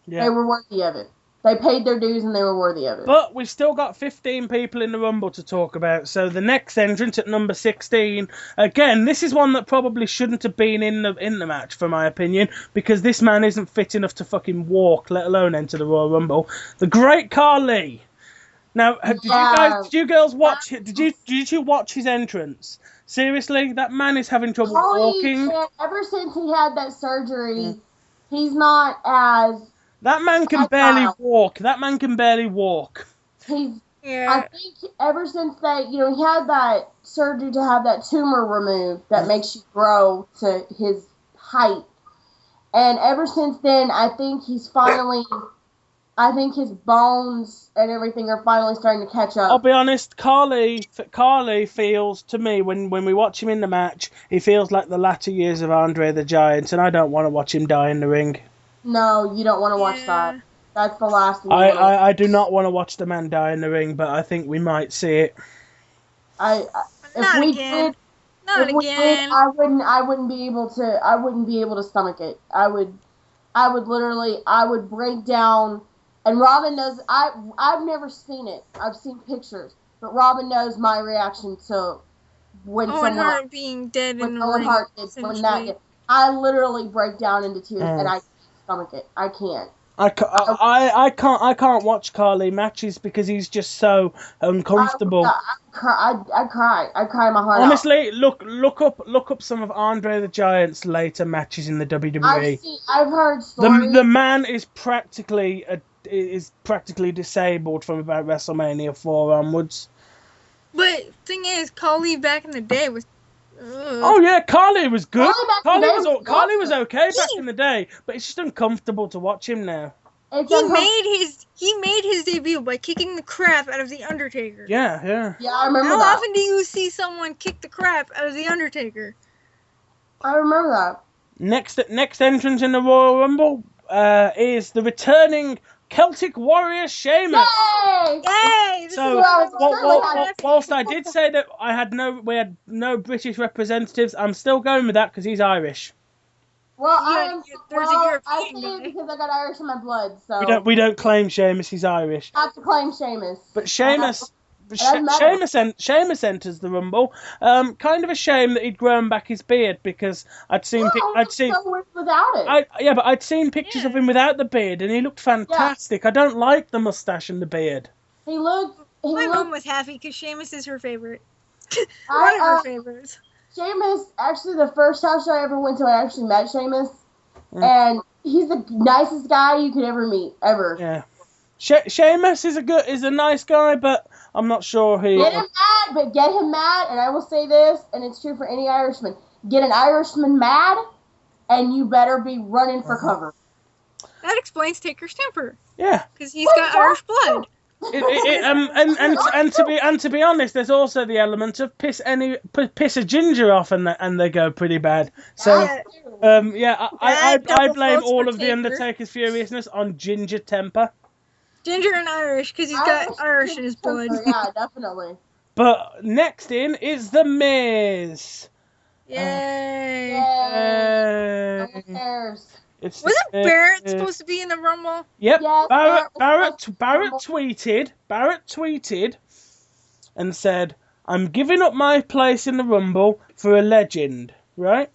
Yeah. They were worthy of it. They paid their dues and they were worthy of it. But we've still got 15 people in the Rumble to talk about. So the next entrant at number 16, again, this is one that probably shouldn't have been in the match, for my opinion, because this man isn't fit enough to fucking walk, let alone enter the Royal Rumble. The Great Khali. Now, did you girls watch? Did you watch his entrance? Seriously, that man is having trouble walking. Ever since he had that surgery, he's not as. That man can barely walk. That man can barely walk. I think ever since he had that surgery to have that tumor removed that makes you grow to his height. And ever since then, I think his bones and everything are finally starting to catch up. I'll be honest, Khali feels, to me, when we watch him in the match, he feels like the latter years of Andre the Giant, and I don't want to watch him die in the ring. No, you don't want to watch that. That's the last thing. I do not want to watch the man die in the ring, but I think we might see it. Not again. I wouldn't be able to stomach it. I would break down. And Robin knows. I've never seen it. I've seen pictures, but Robin knows my reaction to when Hart being dead in the ring. I literally break down into tears, and I can't stomach it. I can't. I can't watch Khali matches because he's just so uncomfortable. I cry my heart Honestly, out. look up some of Andre the Giant's later matches in the WWE. I've heard stories. The man is practically disabled from about WrestleMania 4 onwards. But thing is, Khali back in the day was. Oh yeah, Khali was good. Khali was okay back in the day, but it's just uncomfortable to watch him now. He made his debut by kicking the crap out of the Undertaker. Yeah. Yeah, I remember that. How often do you see someone kick the crap out of the Undertaker? I remember that. Next entrance in the Royal Rumble is the returning Celtic Warrior Sheamus. Yay! So, whilst I did say that we had no British representatives, I'm still going with that because he's Irish. Well, I say it because I got Irish in my blood. So we don't claim Sheamus. He's Irish. I have to claim Sheamus. But Sheamus Sheamus enters the Rumble. Kind of a shame that he'd grown back his beard because I'd seen so weird without it. But I'd seen pictures of him without the beard and he looked fantastic. Yeah. I don't like the mustache and the beard. My mom was happy because Sheamus is her favorite. One of her favorites. Sheamus, actually, the first house show I ever went to, I actually met Sheamus, and he's the nicest guy you could ever meet, ever. Yeah. Sheamus is a nice guy, but I'm not sure he... Get him mad, and I will say this, and it's true for any Irishman. Get an Irishman mad, and you better be running for cover. That explains Taker's temper. Yeah. Because he's got Irish blood. And to be honest, there's also the element of piss a ginger off and they go pretty bad. So I blame all of the Undertaker's furiousness on ginger temper. Ginger and Irish, because he's got Irish in his blood. Yeah, definitely. But next in is The Miz. Yay! Wasn't Barrett supposed to be in the Rumble? Yep. Yes, Barrett tweeted and said, "I'm giving up my place in the Rumble for a legend." Right?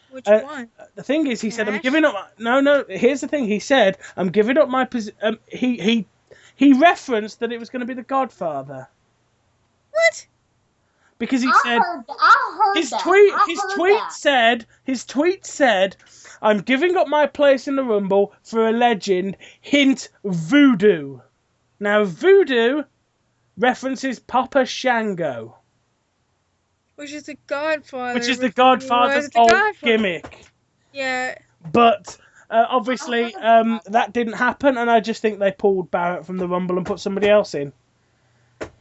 Which one? The thing is, he said, "I'm giving up." No. Here's the thing. He said, "I'm giving up my position." He referenced that it was going to be the Godfather. What? Because he said his tweet said, "I'm giving up my place in the Rumble for a legend." Hint: Voodoo. Now Voodoo references Papa Shango. Which is the Godfather. Which is the Godfather's old gimmick. Yeah. But obviously that didn't happen, and I just think they pulled Barrett from the Rumble and put somebody else in.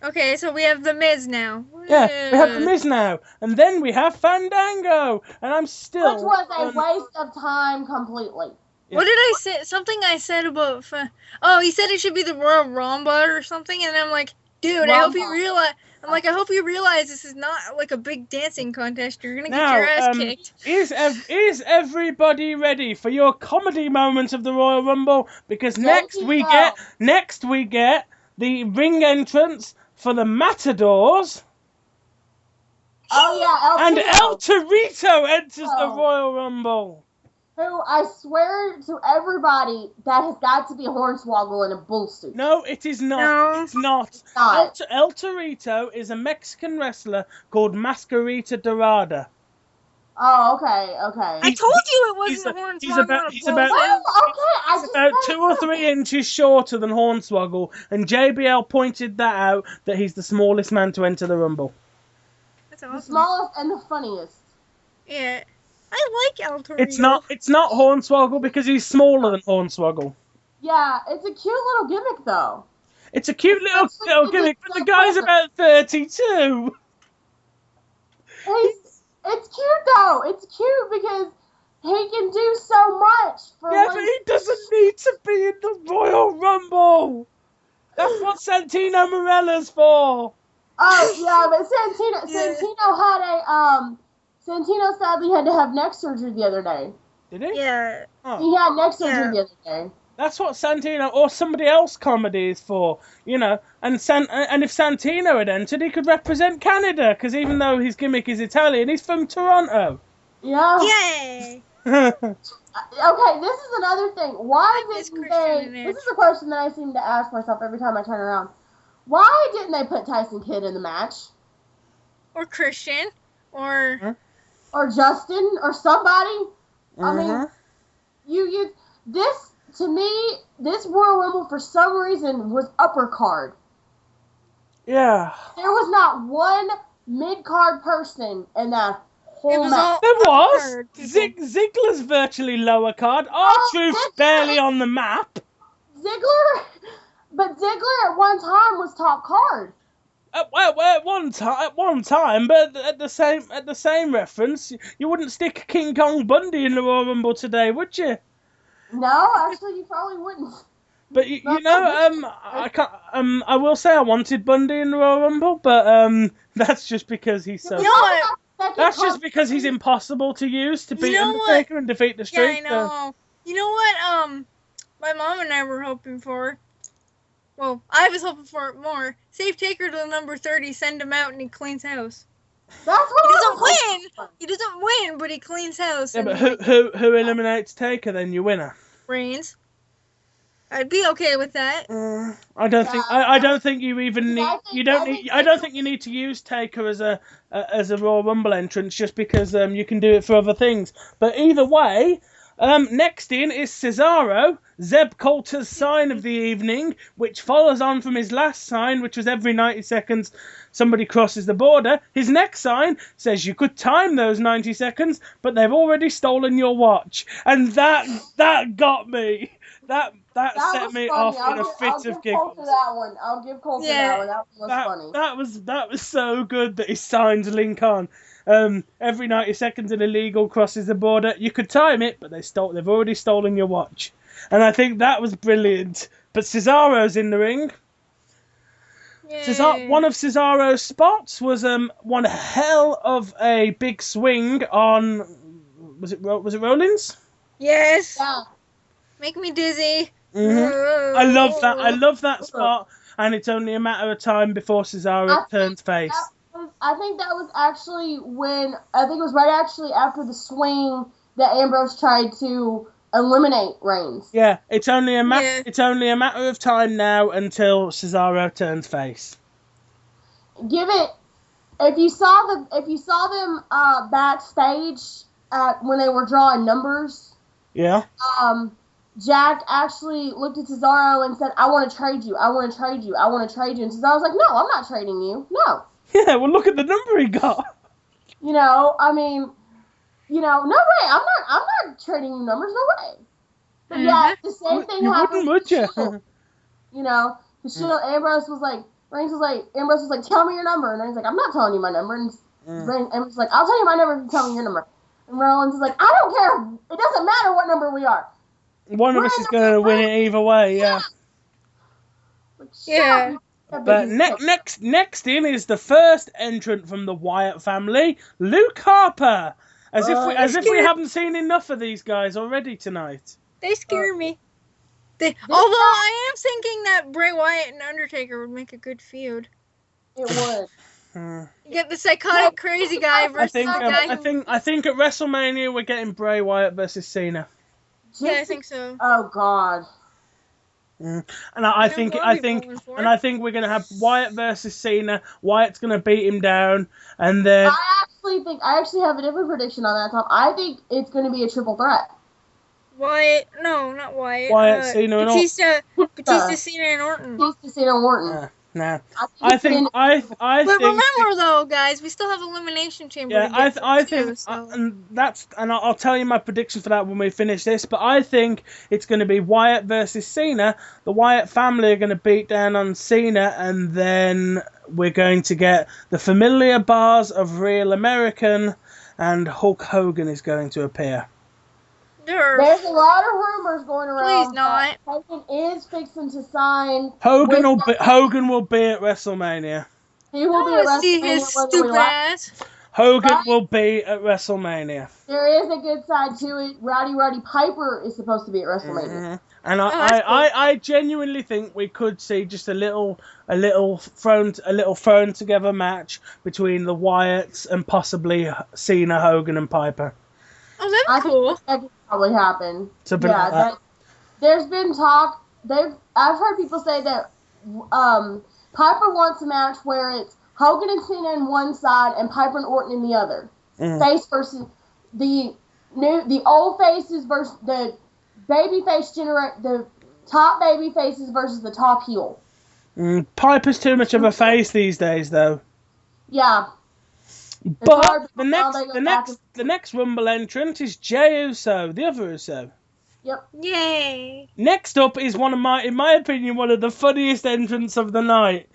Okay, so we have The Miz now. Yeah, we have The Miz now. And then we have Fandango. And I'm still... Which was a waste of time completely. Yeah. What did I say? Something I said about... he said it should be the Royal Rumble or something, and I'm like, dude, I hope you realize... I hope you realize this is not like a big dancing contest. You're gonna get your ass kicked. Is everybody ready for your comedy moment of the Royal Rumble? Because next we get the ring entrance for the Matadors. Oh yeah, and El Torito enters the Royal Rumble. Who I swear to everybody that has got to be a hornswoggle in a bull suit. No, it is not. No. It's not. El Torito is a Mexican wrestler called Mascarita Dorada. Oh, okay. I told you it wasn't Hornswoggle. He's about 2 or 3 inches shorter than Hornswoggle, and JBL pointed that out, that he's the smallest man to enter the Rumble. That's awesome. The smallest and the funniest. Yeah. I like El Torito. It's not Hornswoggle because he's smaller than Hornswoggle. Yeah, it's a cute little gimmick though. It's a cute little gimmick, but the guy's about 32. It's cute though. It's cute because he can do so much. But he doesn't need to be in the Royal Rumble. That's what Santino Marella's for. Oh yeah, but Santino sadly had to have neck surgery the other day. Did he? Yeah. Oh. He had neck surgery the other day. That's what Santino or somebody else comedy is for, you know. And if Santino had entered, he could represent Canada, because even though his gimmick is Italian, he's from Toronto. Yeah. Yay! Okay, this is another thing. Why didn't they... This is a question that I seem to ask myself every time I turn around. Why didn't they put Tyson Kidd in the match? Or Christian. Or Justin. Or somebody. I mean, to me, this Royal Rumble, for some reason, was upper card. Yeah. There was not one mid-card person in that whole match. There was. Ziggler's virtually lower card. R-Truth's barely on the map. Ziggler at one time was top card. At one time, but at the same reference, you wouldn't stick King Kong Bundy in the Royal Rumble today, would you? No, actually, you probably wouldn't. But I will say I wanted Bundy in the Royal Rumble, but that's just because he's so. You know what? That's just because he's impossible to use to beat Undertaker and defeat the Streak. Yeah, I know. You know what? My mom and I were hoping for. Well, I was hoping for it more. Save Taker to number 30, send him out, and he cleans house. That's what He I doesn't was win. hoping He doesn't win, but he cleans house. Yeah, and, but like, who eliminates Taker then? Your winner. Reigns. I'd be okay with that. I don't think I don't think you even need I don't think you need to use Taker as a Royal Rumble entrance just because you can do it for other things. But either way, next in is Cesaro, Zeb Coulter's sign of the evening, which follows on from his last sign, which was every 90 seconds somebody crosses the border. His next sign says you could time those 90 seconds, but they've already stolen your watch, and that got me. That set me funny. off in a fit of giggles. I'll give Coulter that one. That one was funny. That was so good that his signs link on. Every 90 seconds an illegal crosses the border. You could time it, but they've already stolen your watch. And I think that was brilliant. But Cesaro's in the ring. One of Cesaro's spots was one hell of a big swing on was it Rollins? Yes. Yeah. Make me dizzy. Mm-hmm. I love that spot, and it's only a matter of time before Cesaro turns face. I think that was actually it was right actually after the swing that Ambrose tried to eliminate Reigns. Yeah, it's only a matter of time now until Cesaro turns face. If you saw them backstage when they were drawing numbers. Yeah. Jack actually looked at Cesaro and said, "I want to trade you. I want to trade you. I want to trade you." And Cesaro's like, "No, I'm not trading you. No." Yeah, well, look at the number he got. I mean, no way. I'm not trading you numbers. No way. But yeah, the same thing happened. You wouldn't, would you? Ambrose was like, Ambrose was like, "Tell me your number," and Reigns was like, "I'm not telling you my number." And Ambrose was like, "I'll tell you my number if you tell me your number." And Rollins is like, "I don't care. It doesn't matter what number we are. One of us is going to win it either way." Yeah. Yeah. But next in is the first entrant from the Wyatt family, Luke Harper. As if we haven't seen enough of these guys already tonight. They scare me. Although I am thinking that Bray Wyatt and Undertaker would make a good feud. It would. You get the psychotic crazy guy versus the guy. I think at WrestleMania we're getting Bray Wyatt versus Cena. Yeah, I think so. Oh God. And I think we're gonna have Wyatt versus Cena. Wyatt's gonna beat him down, and then I actually have a different prediction on that, Tom. I think it's gonna be a triple threat. Wyatt, no, not Wyatt. Wyatt, Cena, and Batista, Cena, and Orton. Batista, Cena, and Orton. Nah. But remember though, guys, we still have Elimination Chamber. Yeah, I'll tell you my prediction for that when we finish this. But I think it's going to be Wyatt versus Cena. The Wyatt family are going to beat down on Cena, and then we're going to get the familiar bars of Real American, and Hulk Hogan is going to appear. There's a lot of rumors going around. Please not. Hogan is fixing to sign. Hogan will be at WrestleMania. He will be at WrestleMania. See his stupid ass. Hogan will be at WrestleMania. There is a good side to it. Roddy Piper is supposed to be at WrestleMania. Mm-hmm. And I genuinely think we could see just a little thrown together match between the Wyatts and possibly Cena, Hogan, and Piper. Oh, that'd be cool. That could probably happen. There's been talk. I've heard people say that Piper wants a match where it's Hogan and Cena in one side and Piper and Orton in the other. Mm-hmm. Face versus the old faces versus the the top baby faces versus the top heel. Piper's too much of a face these days, though. Yeah. But the next Rumble entrant is Jey Uso, the other Uso. Yep. Yay. Next up is in my opinion, one of the funniest entrants of the night.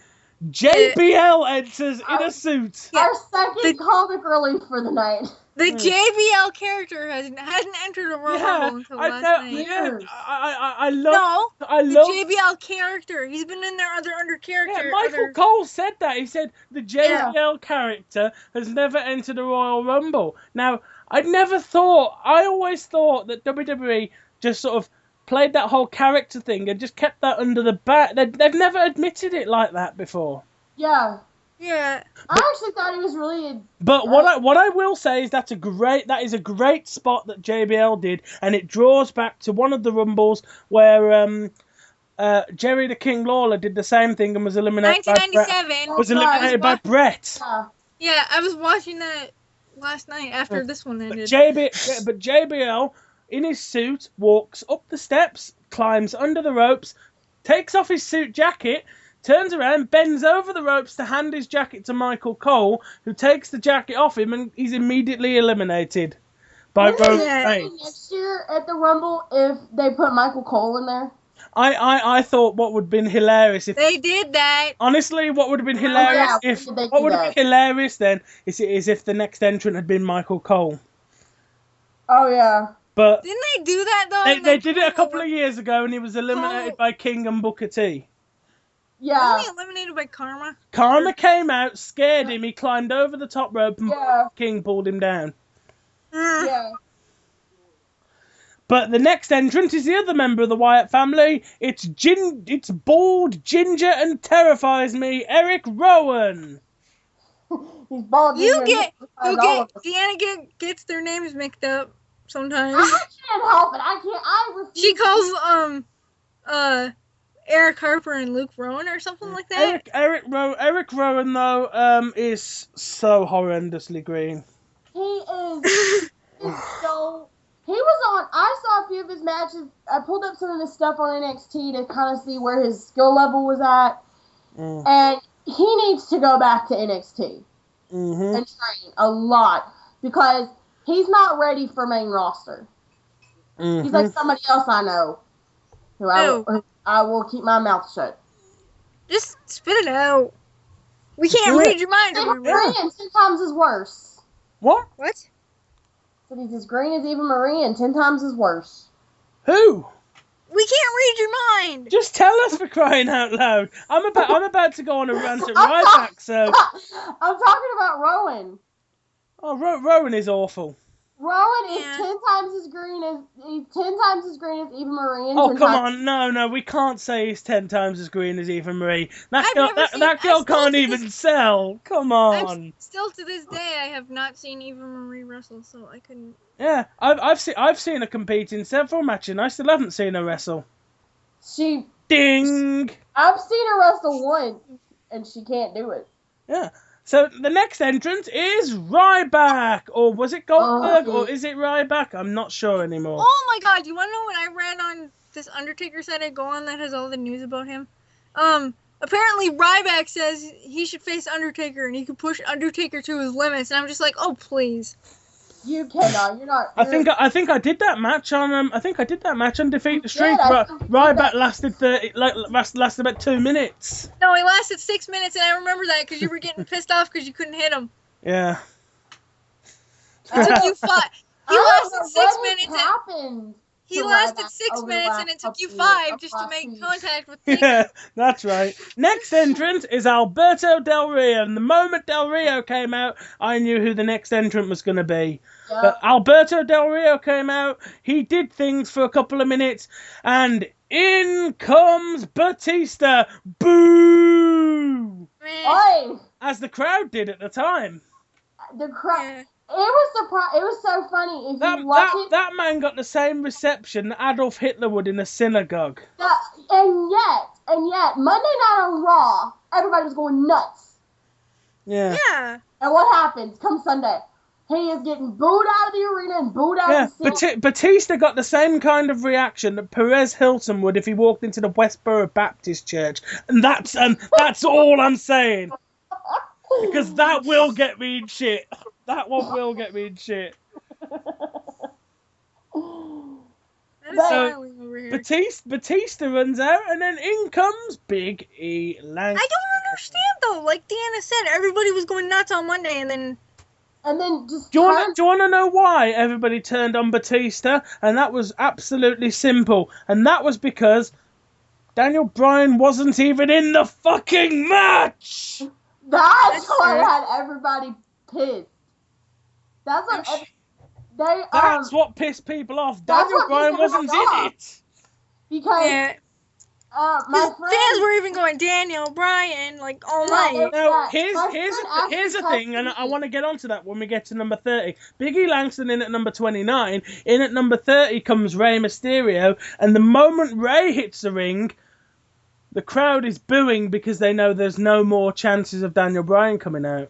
JBL enters in a suit. Our second comic relief for the night. The JBL character hasn't entered a Royal Rumble until last night. I love the JBL character. He's been in there under character. Yeah, Michael Cole said that. He said the JBL character has never entered a Royal Rumble. Now, I always thought that WWE just sort of played that whole character thing and just kept that under the back. They've never admitted it like that before. Yeah. Yeah. I actually thought he was really. But what I will say is that is a great spot that JBL did, and it draws back to one of the Rumbles where Jerry the King Lawler did the same thing and was eliminated. 1997. Was eliminated by Brett. Yeah, I was watching that last night after this one ended. But JBL in his suit walks up the steps, climbs under the ropes, takes off his suit jacket, turns around, bends over the ropes to hand his jacket to Michael Cole, who takes the jacket off him, and he's immediately eliminated by Roman Reigns. Next year at the Rumble, if they put Michael Cole in there. I thought what would have been hilarious if they did that. Honestly, what would have been hilarious then is if the next entrant had been Michael Cole. Oh yeah. But didn't they do that though? They did it a couple of years ago, and he was eliminated by King and Booker T. Yeah. Wasn't he eliminated by Karma? Karma came out, scared him. He climbed over the top rope, and King pulled him down. Yeah. But the next entrant is the other member of the Wyatt family. It's bald, ginger, and terrifies me, Eric Rowan. He's bald. Deanna gets their names mixed up sometimes. I can't help it. I refuse. She calls Eric Harper and Luke Rowan or something like that. Eric Rowan though is so horrendously green. He is so. He was on. I saw a few of his matches. I pulled up some of his stuff on NXT to kind of see where his skill level was at, and he needs to go back to NXT and train a lot because he's not ready for main roster. He's like somebody else I know who I will keep my mouth shut. Just spit it out. We can't read your mind. Green 10 times is worse. What? But he's as green as Eva Marie and 10 times as worse. Who? We can't read your mind. Just tell us, for crying out loud. I'm about to go on a rant at Ryback, so. I'm talking about Rowan. Oh, Rowan is awful. Rowan is 10 times as green as Eva Marie. And oh, come on. No, we can't say he's 10 times as green as Eva Marie. That girl can't even sell. Come on. Still to this day, I have not seen Eva Marie wrestle, so I couldn't. Yeah, I've seen her compete in several matches, and I still haven't seen her wrestle. Ding! I've seen her wrestle once, and she can't do it. Yeah. So the next entrant is Ryback, or was it Goldberg, or is it Ryback? I'm not sure anymore. Oh my god, you want to know what I read on this Undertaker site I go on that has all the news about him? Apparently Ryback says he should face Undertaker and he could push Undertaker to his limits, and I'm just like, oh please. You cannot. You're not. I think I did that match on. I think I did that match on Defeat the Streak. But Ryback lasted about 2 minutes. No, he lasted 6 minutes, and I remember that because you were getting pissed off because you couldn't hit him. Yeah. It took you 5. He lasted 6 minutes. Happened. He lasted 6 minutes, and it took you 5 just to make contact with Taker. Yeah, that's right. Next entrant is Alberto Del Rio, and the moment Del Rio came out, I knew who the next entrant was going to be. Yep. But Alberto Del Rio came out, he did things for a couple of minutes, and in comes Batista. Boo! Oi! As the crowd did at the time. The crowd... Yeah. It was so funny. That man got the same reception that Adolf Hitler would in a synagogue. And yet, Monday Night on Raw, everybody was going nuts. Yeah. Yeah. And what happens? Come Sunday, he is getting booed out of the arena and booed out of the city. Batista got the same kind of reaction that Perez Hilton would if he walked into the Westboro Baptist Church, and that's all I'm saying. Because that will get me in shit. That one will get me in shit. So Batista runs out, and then in comes Big E Langston. I don't understand though. Like Deanna said, everybody was going nuts on Monday, and then just. Do you want to know why everybody turned on Batista? And that was absolutely simple, and that was because Daniel Bryan wasn't even in the fucking match. That's what had everybody pissed. That's what pissed people off. Daniel Bryan wasn't in it. because my friend, fans were even going Daniel Bryan like all night. Now here's the thing, and I want to get onto that when we get to number 30. Big E Langston in at number 29. In at number 30 comes Rey Mysterio, and the moment Rey hits the ring, the crowd is booing because they know there's no more chances of Daniel Bryan coming out.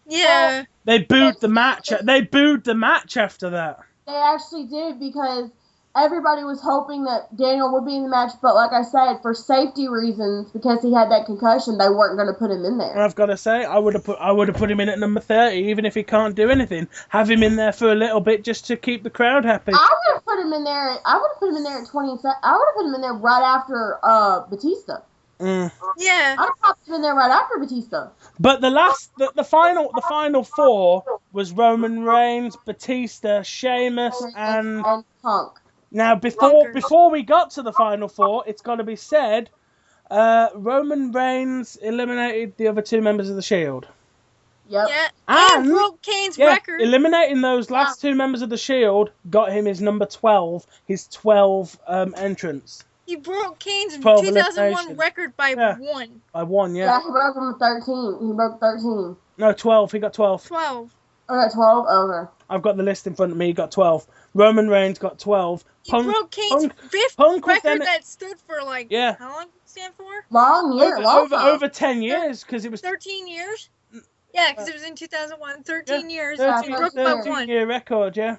Yeah. They booed the match. They booed the match after that. They actually did because everybody was hoping that Daniel would be in the match, but like I said, for safety reasons, because he had that concussion, they weren't going to put him in there. I've got to say, I would have put him in at number 30, even if he can't do anything. Have him in there for a little bit just to keep the crowd happy. I would have put him in there. I would have put him in there at 20. I would have put him in there right after Batista. Yeah. I'd have put him in there right after Batista. But the final four was Roman Reigns, Batista, Sheamus, and Punk. Now, before we got to the final four, it's got to be said, Roman Reigns eliminated the other two members of the Shield. Yep. Yeah. And broke Kane's record. Eliminating those last two members of the Shield got him his number 12, his 12 entrance. He broke Kane's 2001 record by one. By one, yeah. Yeah, he broke him 13. He broke 13. No, 12. He got 12. 12. I got 12? Okay. I've got the list in front of me. He got 12. Roman Reigns got 12. He broke Kane's fifth record that stood for how long did it stand for? Long year. Over 10 years, because it was 13 years? Yeah, because it was in 2001. 13 years. 13, He broke by one. 13-year record, yeah.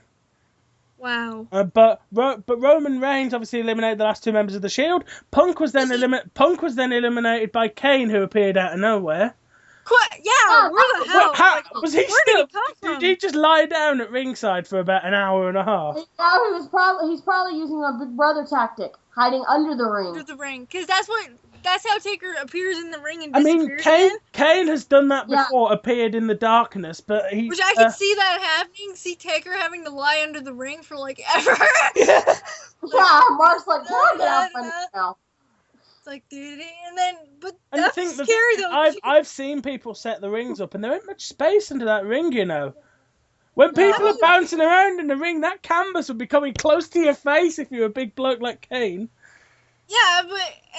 Wow. But Roman Reigns obviously eliminated the last two members of the Shield. Punk was then eliminated by Kane, who appeared out of nowhere. Yeah, where the hell? Was he where did he come from? Did he just lie down at ringside for about an hour and a half? Yeah, he's probably using a Big Brother tactic, hiding under the ring. Under the ring, because that's how Taker appears in the ring and disappears. I mean, Kane has done that before, appeared in the darkness, but he. Which I could see that happening. See Taker having to lie under the ring for like ever. Yeah, Mark's like, "Can I get out now?" It's like, dude, and then, but that's scary though. I've seen people set the rings up, and there ain't much space under that ring, you know. When people are bouncing around in the ring, that canvas would be coming close to your face if you're a big bloke like Kane. Yeah,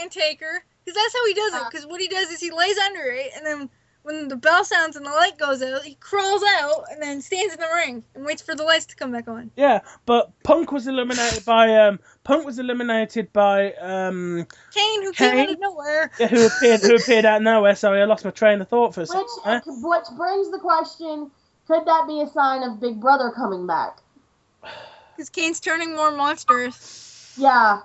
and Taker, because that's how he does it. Because what he does is he lays under it, and then when the bell sounds and the light goes out, he crawls out and then stands in the ring and waits for the lights to come back on. Yeah, but Punk was eliminated by Kane, who came out of nowhere. Yeah, who appeared out of nowhere. Sorry, I lost my train of thought for a second. Which brings the question: could that be a sign of Big Brother coming back? Because Kane's turning more monstrous. Yeah.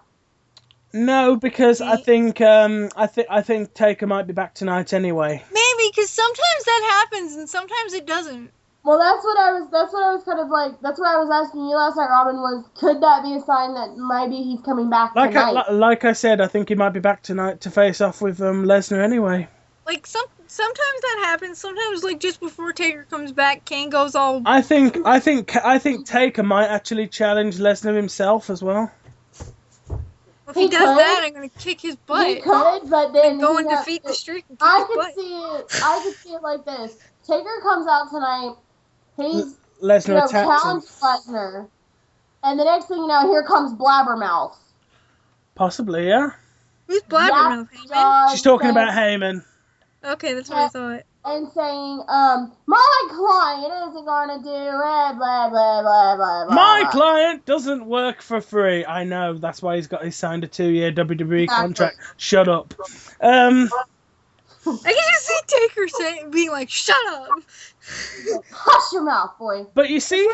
No, because I think Taker might be back tonight anyway. Maybe, because sometimes that happens and sometimes it doesn't. Well, that's what I was kind of like. That's what I was asking you last night, Robin. Was could that be a sign that maybe he's coming back tonight? Like I said, I think he might be back tonight to face off with Lesnar anyway. Like sometimes that happens. Sometimes, like just before Taker comes back, Kane goes all. I think Taker might actually challenge Lesnar himself as well. If he does that, I'm gonna kick his butt. He could, but then go and defeat the streak. And I could see it like this: Taker comes out tonight. He's Lesnar challenges Lesnar, and the next thing you know, here comes Blabbermouth. Possibly, yeah. Who's Blabbermouth? Heyman? She's talking about Heyman. Okay, that's what I thought. And saying, my client isn't gonna do it, blah, blah, blah, blah, blah. My client doesn't work for free. I know, that's why he's signed a 2-year WWE contract. Shut up. I can just see Taker being like, shut up. Hush your mouth, boy. But you see,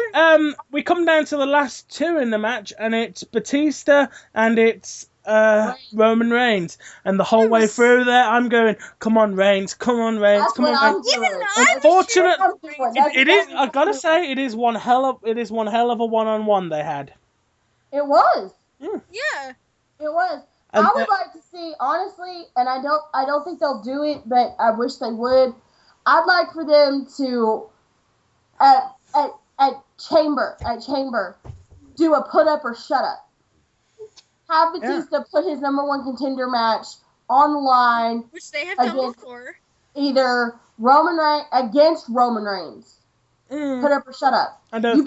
we come down to the last two in the match, and it's Batista and it's Roman Reigns, and the whole way through there, I'm going, "Come on, Reigns! Come on, Reigns! Come on, Reigns!" Unfortunately, it is. I gotta say, it is one hell of a one-on-one they had. It was. Yeah. It was. I would like to see, honestly, and I don't think they'll do it, but I wish they would. I'd like for them to, at Chamber, do a put up or shut up. Have Batista put his number one contender match on the line. Which they have done before. Either Roman Reigns against Roman Reigns. Put up or shut up. I don't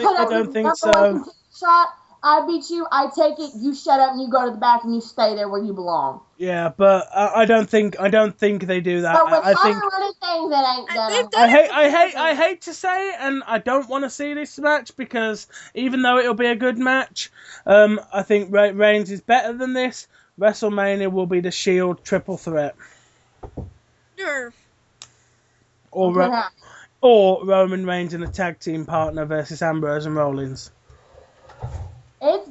think so. Shot, I beat you, I take it, you shut up and you go to the back and you stay there where you belong. Yeah, but I don't think they do that. But with I think running things, that ain't done. They've done I hate to say it, and I don't want to see this match because even though it'll be a good match, I think Reigns is better than this. WrestleMania will be the Shield triple threat. Nerve. Or Roman Reigns and a tag team partner versus Ambrose and Rollins. There's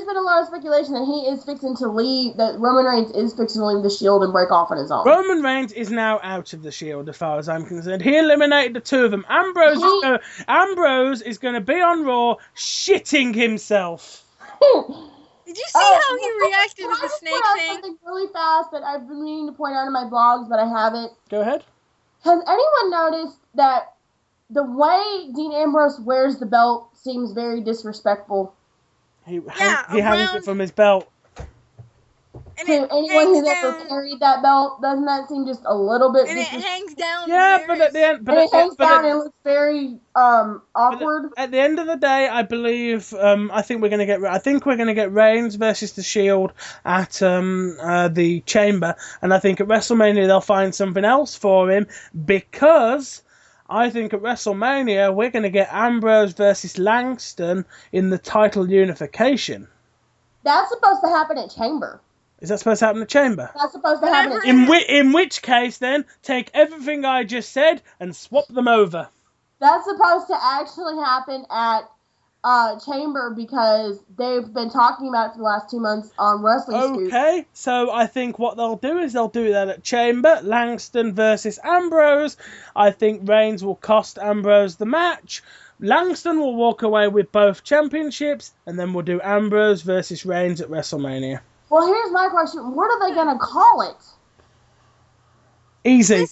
been a lot of speculation that he is fixing to leave, that Roman Reigns is fixing to leave the Shield and break off on his own. Roman Reigns is now out of the Shield, as far as I'm concerned. He eliminated the two of them. Ambrose is going to be on Raw shitting himself. Did you see how he reacted to the snake thing? Something really fast that I've been meaning to point out in my blogs, but I haven't. Go ahead. Has anyone noticed that the way Dean Ambrose wears the belt seems very disrespectful? He hangs it from his belt. And to anyone who's ever carried that belt, doesn't that seem just a little bit? And it hangs down. Yeah, but at the end, it hangs down and looks very awkward. At the end of the day, I believe I think we're gonna get Reigns versus the Shield at the Chamber, and I think at WrestleMania they'll find something else for him because I think at WrestleMania we're gonna get Ambrose versus Langston in the title unification. That's supposed to happen at Chamber. Is that supposed to happen in the Chamber? That's supposed to happen at Chamber. In which case, then, take everything I just said and swap them over. That's supposed to actually happen at Chamber because they've been talking about it for the last 2 months on Wrestling Scoop. Okay, so I think what they'll do is they'll do that at Chamber. Langston versus Ambrose. I think Reigns will cost Ambrose the match. Langston will walk away with both championships, and then we'll do Ambrose versus Reigns at WrestleMania. Well, here's my question. What are they going to call it? Easy.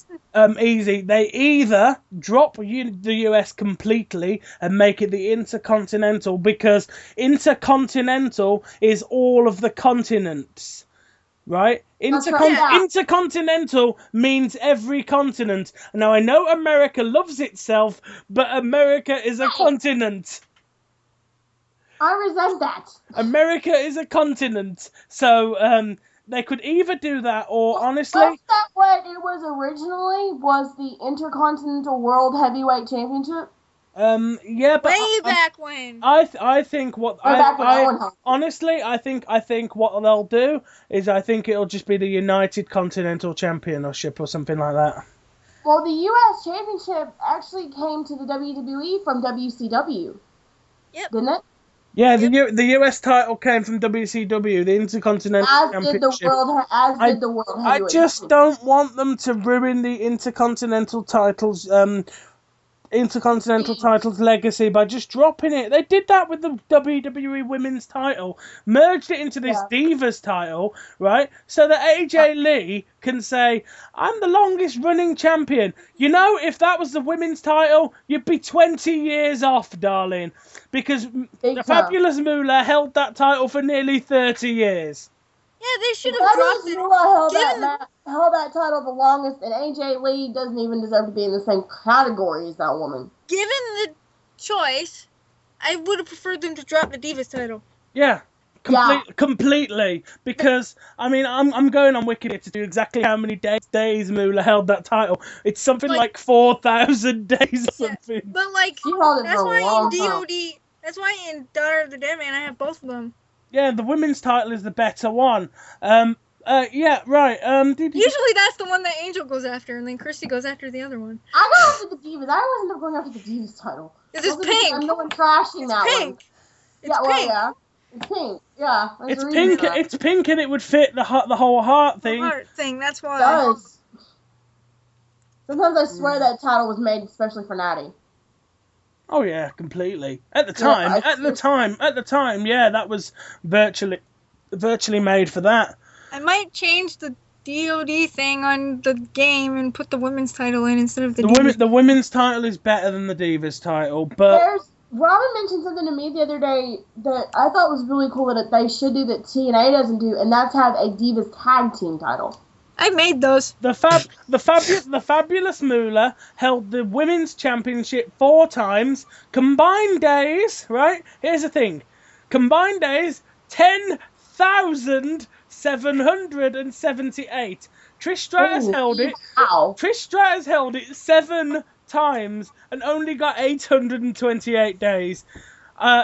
Easy. They either drop the US completely and make it the Intercontinental, because Intercontinental is all of the continents. Right? Intercontinental means every continent. Now, I know America loves itself, but America is a continent. I resent that. America is a continent, so they could either do that or honestly. Was that what it was originally? Was the Intercontinental World Heavyweight Championship? Yeah, but way back when. I think what honestly I think what they'll do is I think it'll just be the United Continental Championship or something like that. Well, the U.S. Championship actually came to the WWE from WCW. Yep. Didn't it? Yeah, the US title came from WCW, the Intercontinental Championship. As did the World Heavyweight. I just don't want them to ruin the Intercontinental titles. Intercontinental title's legacy by just dropping it. They did that with the WWE Women's title, merged it into this Divas title, right? So that AJ Lee can say, I'm the longest running champion. You know, if that was the women's title, you'd be 20 years off, darling. Because the Fabulous Moolah held that title for nearly 30 years. Yeah, they should have dropped it. Held that title the longest, and AJ Lee doesn't even deserve to be in the same category as that woman. Given the choice, I would have preferred them to drop the Divas title. Yeah, completely. Because I mean, I'm going on Wikipedia to do exactly how many days Moolah held that title. It's something like 4,000 days or something. But like, that's why in DOD, that's why in Daughter of the Dead Man I have both of them. Yeah, the women's title is the better one. Yeah, right. Usually that's the one that Angel goes after, and then Christy goes after the other one. I go after the Divas. I always end up going after the Divas title. This is pink. I'm no one trashing that pink. One. It's pink. Yeah. It's pink. Yeah. It's pink. It's pink, and it would fit the whole heart thing. The heart thing. That's why. It does. Sometimes I swear that title was made especially for Natty. Oh yeah, completely. At the time, yeah, that was virtually made for that. I might change the DOD thing on the game and put the women's title in instead of the Divas. The women's title is better than the Divas title, but Robin mentioned something to me the other day that I thought was really cool that they should do that TNA doesn't do, and that's have a Divas tag team title. I made those. The Fabulous Moolah held the women's championship 4 times, combined days, right? Here's the thing. Combined days 10,778. Trish Stratus held it. Wow. Trish Stratus held it 7 times and only got 828 days.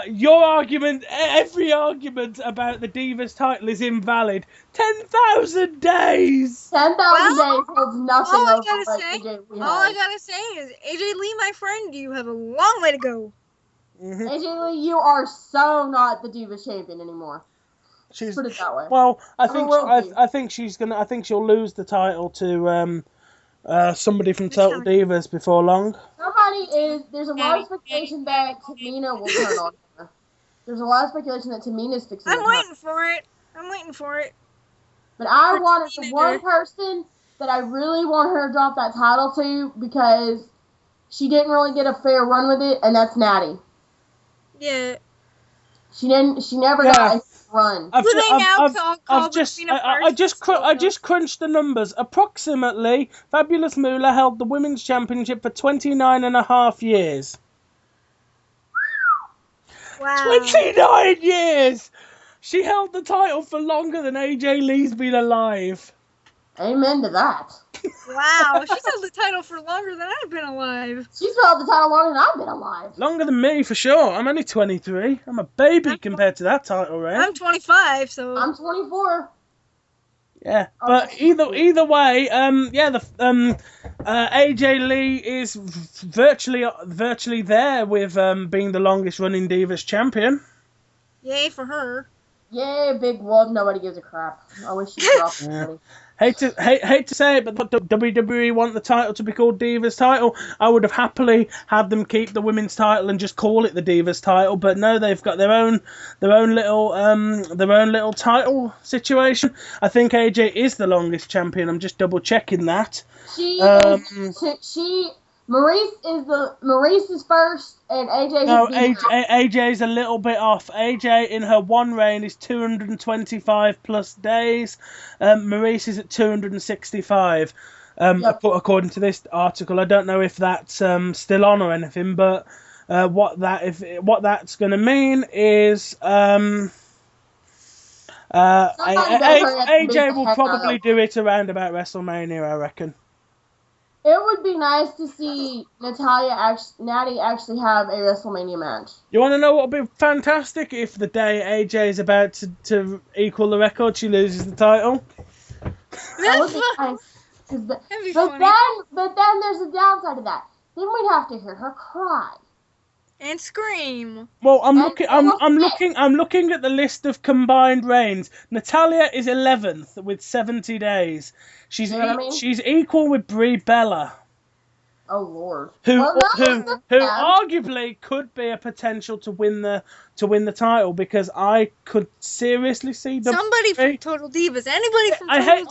Your argument, every argument about the Divas title is invalid. 10,000 days! 10,000 days holds nothing all I over gotta what say, AJ Lee all I has. gotta say is, AJ Lee, my friend, you have a long way to go. Mm-hmm. AJ Lee, you are so not the Divas champion anymore. Put it that way. Well, I think she'll lose the title to somebody from Total Divas before long. There's a lot of speculation that Tamina will turn on her. There's a lot of speculation that Tamina's fixing to turn. I'm waiting for it. But I wanted the one person that I really want her to drop that title to, because she didn't really get a fair run with it, and that's Natty. Yeah. She never got a run. I just crunched the numbers. Approximately, Fabulous Moolah held the women's championship for 29.5 years. Wow. 29 years! She held the title for longer than AJ Lee's been alive. Amen to that. Wow, she's held the title for longer than I've been alive. She's held the title longer than I've been alive. Longer than me, for sure. I'm only 23. I'm a baby compared to that title reign. I'm 25, so... I'm 24. Yeah, but either way, AJ Lee is virtually there with being the longest running Divas champion. Yay for her. Yay, big whoop. Nobody gives a crap. I wish she'd drop somebody. Hate to say it, but WWE want the title to be called Divas title. I would have happily had them keep the women's title and just call it the Divas title, but no, they've got their own little title situation. I think AJ is the longest champion. I'm just double checking that. Maurice is first, and AJ. No, AJ's a little bit off. AJ in her one reign is 225 plus days. Maurice is at 265. According to this article, I don't know if that's still on or anything, but what that's going to mean is AJ will probably do it around about WrestleMania, I reckon. It would be nice to see Natty actually have a WrestleMania match. You want to know what would be fantastic? If the day AJ is about to equal the record, she loses the title. That would be nice. But then there's a downside to that. Then we'd have to hear her cry. And scream. Well, I'm looking at the list of combined reigns. Natalya is 11th with 70 days. She's equal with Brie Bella. Oh Lord. Who arguably could be a potential to win the title, because I could seriously see somebody from Total Divas. Anybody from Total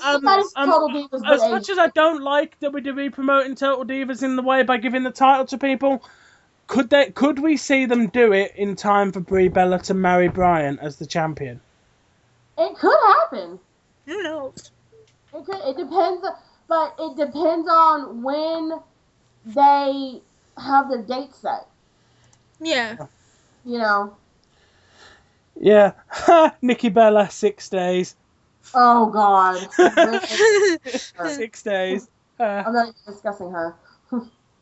Divas. As much as I don't like WWE promoting Total Divas in the way by giving the title to people, could we see them do it in time for Brie Bella to marry Bryan as the champion? It could happen. Who knows? It depends, but it depends on when they have their date set. Yeah. You know. Yeah. Nikki Bella, 6 days. Oh God. 6 days. I'm not even discussing her.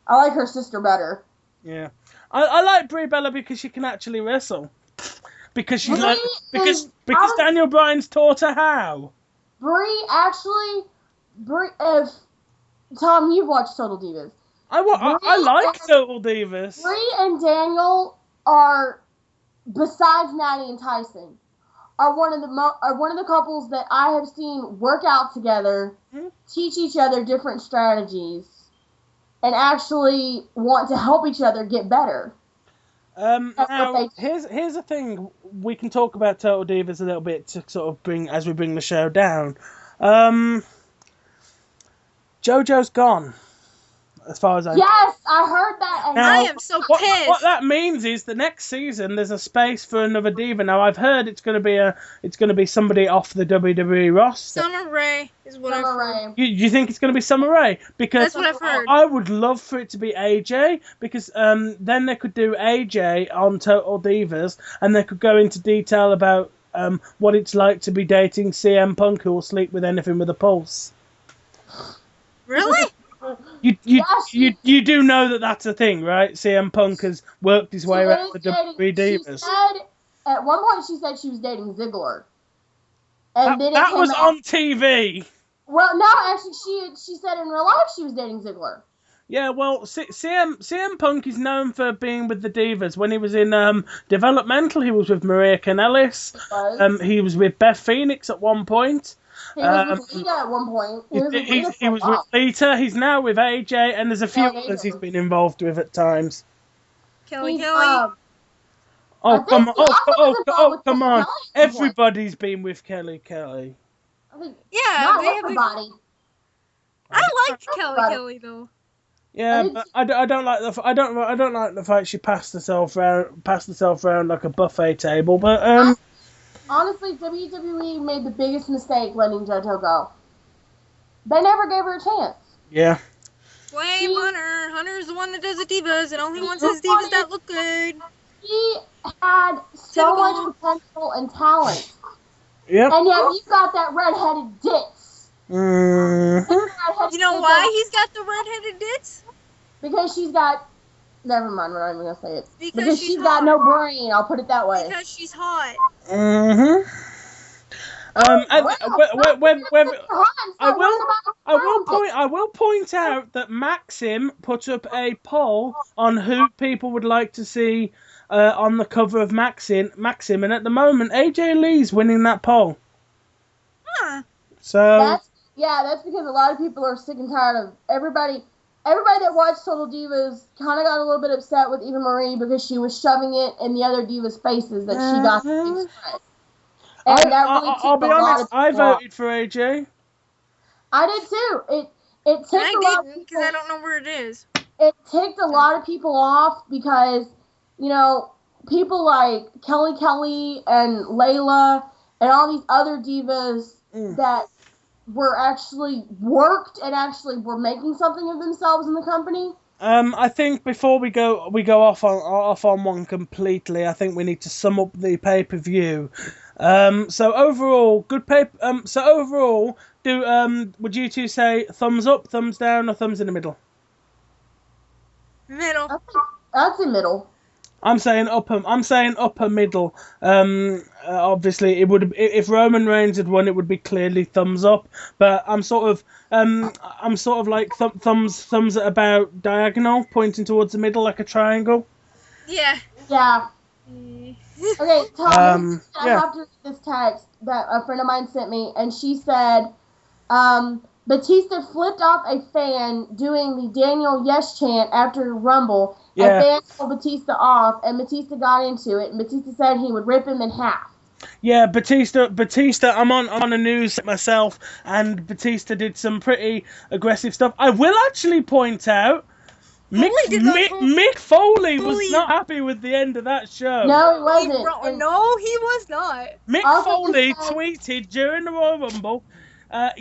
I like her sister better. Yeah. I like Brie Bella because she can actually wrestle. Because she's because Daniel Bryan's taught her how. If Tom, you've watched Total Divas. I like Total Divas. Brie and Daniel are, besides Natty and Tyson, are one of the couples that I have seen work out together, teach each other different strategies, and actually want to help each other get better. Now, here's the thing. We can talk about Total Divas a little bit to sort of bring the show down. JoJo's gone. as far as I know. Yes, I heard that. And I am so pissed. What that means is the next season there's a space for another diva. Now I've heard it's going to be somebody off the WWE roster. Summer Rae is what I've heard. You think it's going to be Summer Rae? Because that's what I've heard. I would love for it to be AJ, because then they could do AJ on Total Divas, and they could go into detail about what it's like to be dating CM Punk, who will sleep with anything with a pulse. Really? You do know that that's a thing, right? CM Punk has worked his way around the WWE Divas. At one point she said she was dating Ziggler. And that was on TV. Well, no, actually she said in real life she was dating Ziggler. Yeah, well, CM Punk is known for being with the Divas. When he was in Developmental, he was with Maria Kanellis. He was with Beth Phoenix at one point. He was with Lita at one point. He was with Lita. He's now with AJ, and there's a few others he's been involved with at times. Kelly. Oh, come on. Everybody's been with Kelly. Yeah, not everybody. I liked Kelly though. Yeah, but I don't like the fact she passed herself around like a buffet table. But honestly, WWE made the biggest mistake letting JoJo go. They never gave her a chance. Yeah. Blame Hunter. Hunter's the one that does the divas, and only wants his divas that look good. He had so much potential and talent. Yep. And yet he's got that redheaded ditz. You know why he's got the redheaded ditz? Because she's got... Never mind, we're not even going to say it. Because she's got no brain, I'll put it that way. Because she's hot. I will point out that Maxim put up a poll on who people would like to see on the cover of Maxim, and at the moment AJ Lee's winning that poll. Huh. So that's because a lot of people are sick and tired of everybody that watched Total Divas kind of got a little bit upset with Eva Marie because she was shoving it in the other divas' faces that she got to express. And I'll be honest, I voted for AJ. I did too. It ticked a lot of people, because I don't know where it is. It ticked a lot of people off because, people like Kelly and Layla and all these other divas that were actually worked and actually were making something of themselves in the company. I think before we go off on one completely, I think we need to sum up the pay-per-view. So overall, good paper. So overall, would you two say thumbs up, thumbs down, or thumbs in the middle? Middle. I'd say middle. I'm saying upper middle. Obviously, it would, if Roman Reigns had won, it would be clearly thumbs up. But I'm sort of like thumbs at about diagonal, pointing towards the middle like a triangle. Yeah. Yeah. Okay, Tom. I have to read this text that a friend of mine sent me, and she said, Batista flipped off a fan doing the Daniel Yes chant after Rumble. Yeah. And fans pulled Batista off, and Batista got into it, and Batista said he would rip him in half. Yeah, Batista. I'm on a news myself, and Batista did some pretty aggressive stuff. I will actually point out, Mick Foley was not happy with the end of that show. No, he wasn't. No, he was not. Mick Foley tweeted during the Royal Rumble,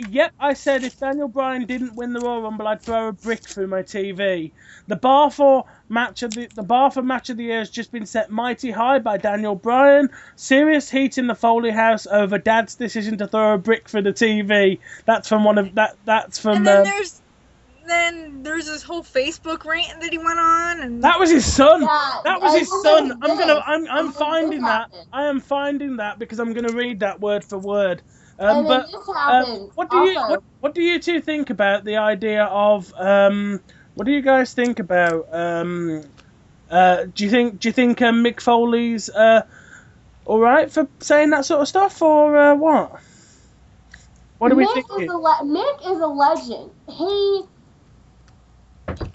yep, I said if Daniel Bryan didn't win the Royal Rumble, I'd throw a brick through my TV. The bar for match of the year has just been set mighty high by Daniel Bryan. Serious heat in the Foley house over Dad's decision to throw a brick through the TV. That's from That's from. And then there's this whole Facebook rant that he went on, and that was his son. Yeah, that was his son. I'm finding that. I am finding that because I'm gonna read that word for word. What do you two think about the idea of what do you guys think about do you think Mick Foley's all right for saying that sort of stuff, or what do we think? Mick is a legend. He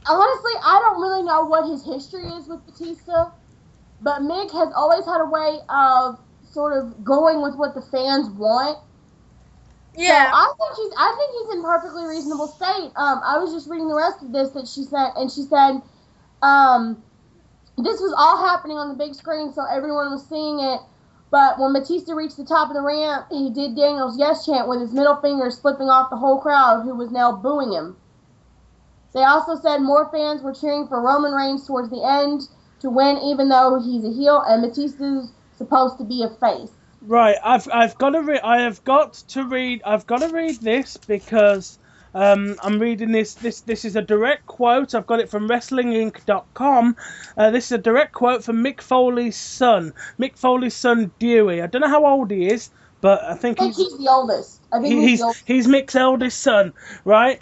honestly, I don't really know what his history is with Batista, but Mick has always had a way of sort of going with what the fans want. Yeah. So I think he's in perfectly reasonable state. I was just reading the rest of this that she said, and she said, um, this was all happening on the big screen, so everyone was seeing it. But when Batista reached the top of the ramp, he did Daniel's yes chant with his middle finger slipping off the whole crowd, who was now booing him. They also said more fans were cheering for Roman Reigns towards the end to win, even though he's a heel and Batista's supposed to be a face. Right, I've got to read this because I'm reading this is a direct quote. I've got it from WrestlingInc.com. This is a direct quote from Mick Foley's son Dewey. I don't know how old he is, but I think he's the oldest. I think he's Mick's eldest son, right?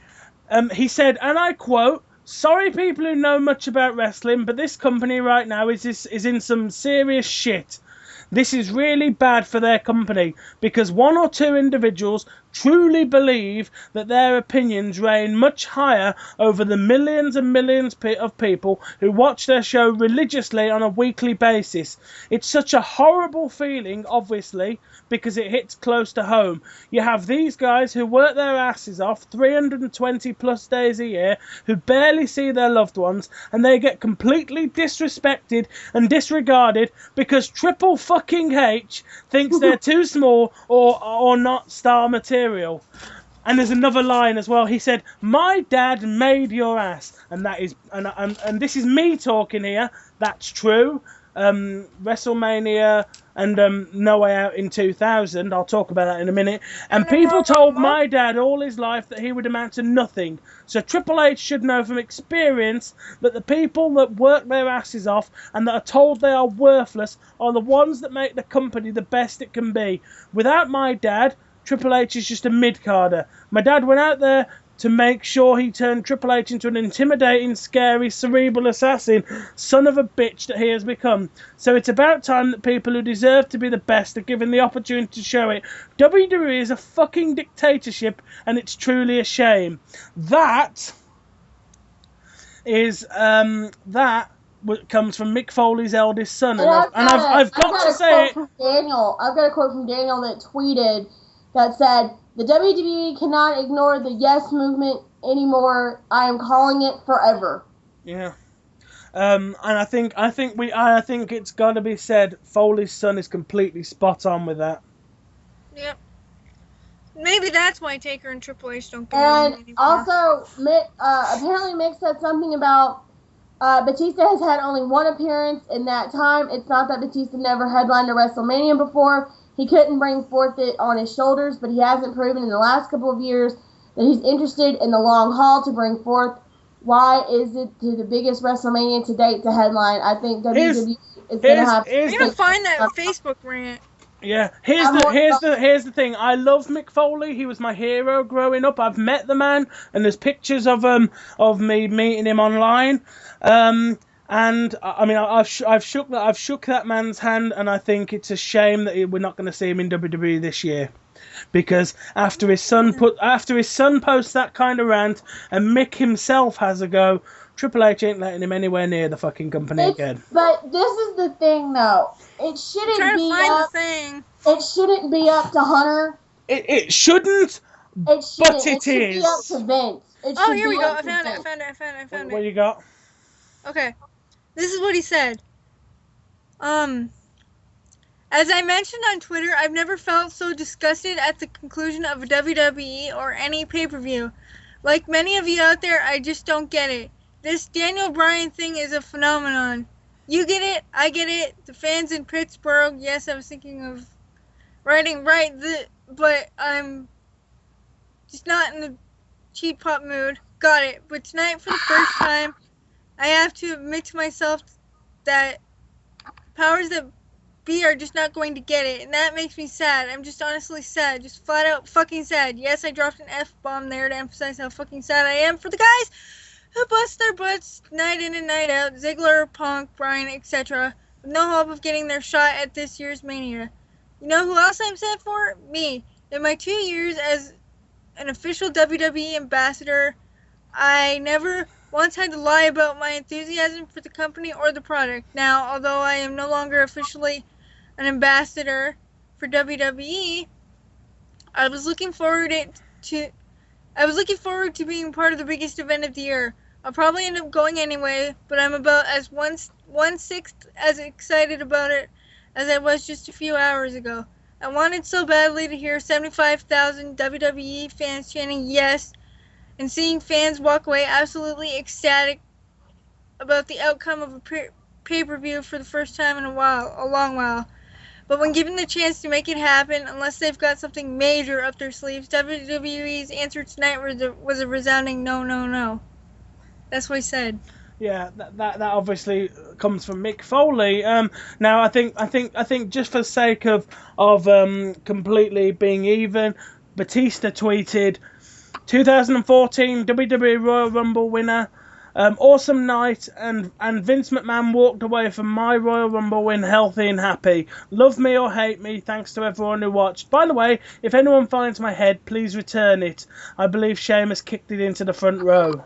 He said, and I quote, "Sorry, people who know much about wrestling, but this company right now is in some serious shit. This is really bad for their company because one or two individuals truly believe that their opinions reign much higher over the millions and millions of people who watch their show religiously on a weekly basis. It's such a horrible feeling, obviously, because it hits close to home. You have these guys who work their asses off 320 plus days a year, who barely see their loved ones, and they get completely disrespected and disregarded because Triple fucking H thinks they're too small or not star material." And there's another line as well. He said, "My dad made your ass," and that is, and this is me talking here. That's true. WrestleMania and No Way Out in 2000. I'll talk about that in a minute. And people told my dad all his life that he would amount to nothing. So Triple H should know from experience that the people that work their asses off and that are told they are worthless are the ones that make the company the best it can be. Without my dad, Triple H is just a mid-carder. My dad went out there to make sure he turned Triple H into an intimidating, scary, cerebral assassin, son of a bitch that he has become. So it's about time that people who deserve to be the best are given the opportunity to show it. WWE is a fucking dictatorship, and it's truly a shame. That is that comes from Mick Foley's eldest son, and I've got to say it. I've got a quote from Daniel that tweeted that said, "The WWE cannot ignore the yes movement anymore. I am calling it forever." Yeah. And I think it's got to be said, Foley's son is completely spot on with that. Yep. Maybe that's why Taker and Triple H don't get along anymore. And also, apparently Mick said something about Batista has had only one appearance in that time. It's not that Batista never headlined a WrestleMania before. He couldn't bring forth it on his shoulders, but he hasn't proven in the last couple of years that he's interested in the long haul to bring forth. Why is it to the biggest WrestleMania to date to headline? I think WWE is going to have. I'm going to find that Facebook rant. Yeah, here's the thing. I love Mick Foley. He was my hero growing up. I've met the man, and there's pictures of me meeting him online. And I mean, I've shook that man's hand, and I think it's a shame that we're not going to see him in WWE this year, because after his son posts that kind of rant, and Mick himself has a go, Triple H ain't letting him anywhere near the fucking company again. But this is the thing, though. It shouldn't be up to Hunter. It shouldn't. But it is. Be up to Vince. Here we go. I found it. What you got? Okay. This is what he said. As I mentioned on Twitter, I've never felt so disgusted at the conclusion of a WWE or any pay-per-view. Like many of you out there, I just don't get it. This Daniel Bryan thing is a phenomenon. You get it, I get it. The fans in Pittsburgh, yes, I was thinking of writing but I'm just not in the cheap pop mood. Got it. But tonight, for the first time, I have to admit to myself that powers that be are just not going to get it, and that makes me sad. I'm just honestly sad, just flat out fucking sad. Yes, I dropped an F-bomb there to emphasize how fucking sad I am for the guys who bust their butts night in and night out, Ziggler, Punk, Bryan, etc., with no hope of getting their shot at this year's Mania. You know who else I'm sad for? Me. In my 2 years as an official WWE ambassador, I never once had to lie about my enthusiasm for the company or the product. Now, although I am no longer officially an ambassador for WWE, I was looking forward to being part of the biggest event of the year. I'll probably end up going anyway, but I'm about as one-sixth as excited about it as I was just a few hours ago. I wanted so badly to hear 75,000 WWE fans chanting yes, and seeing fans walk away absolutely ecstatic about the outcome of a pay-per-view for the first time in a long while. But when given the chance to make it happen, unless they've got something major up their sleeves, WWE's answer tonight was a resounding no, no, no. That's what he said. Yeah, that obviously comes from Mick Foley. Now I think just for the sake of completely being even, Batista tweeted, 2014 WWE Royal Rumble winner. Awesome night, and Vince McMahon walked away from my Royal Rumble win healthy and happy. Love me or hate me, thanks to everyone who watched. By the way, if anyone finds my head, please return it. I believe Sheamus kicked it into the front row.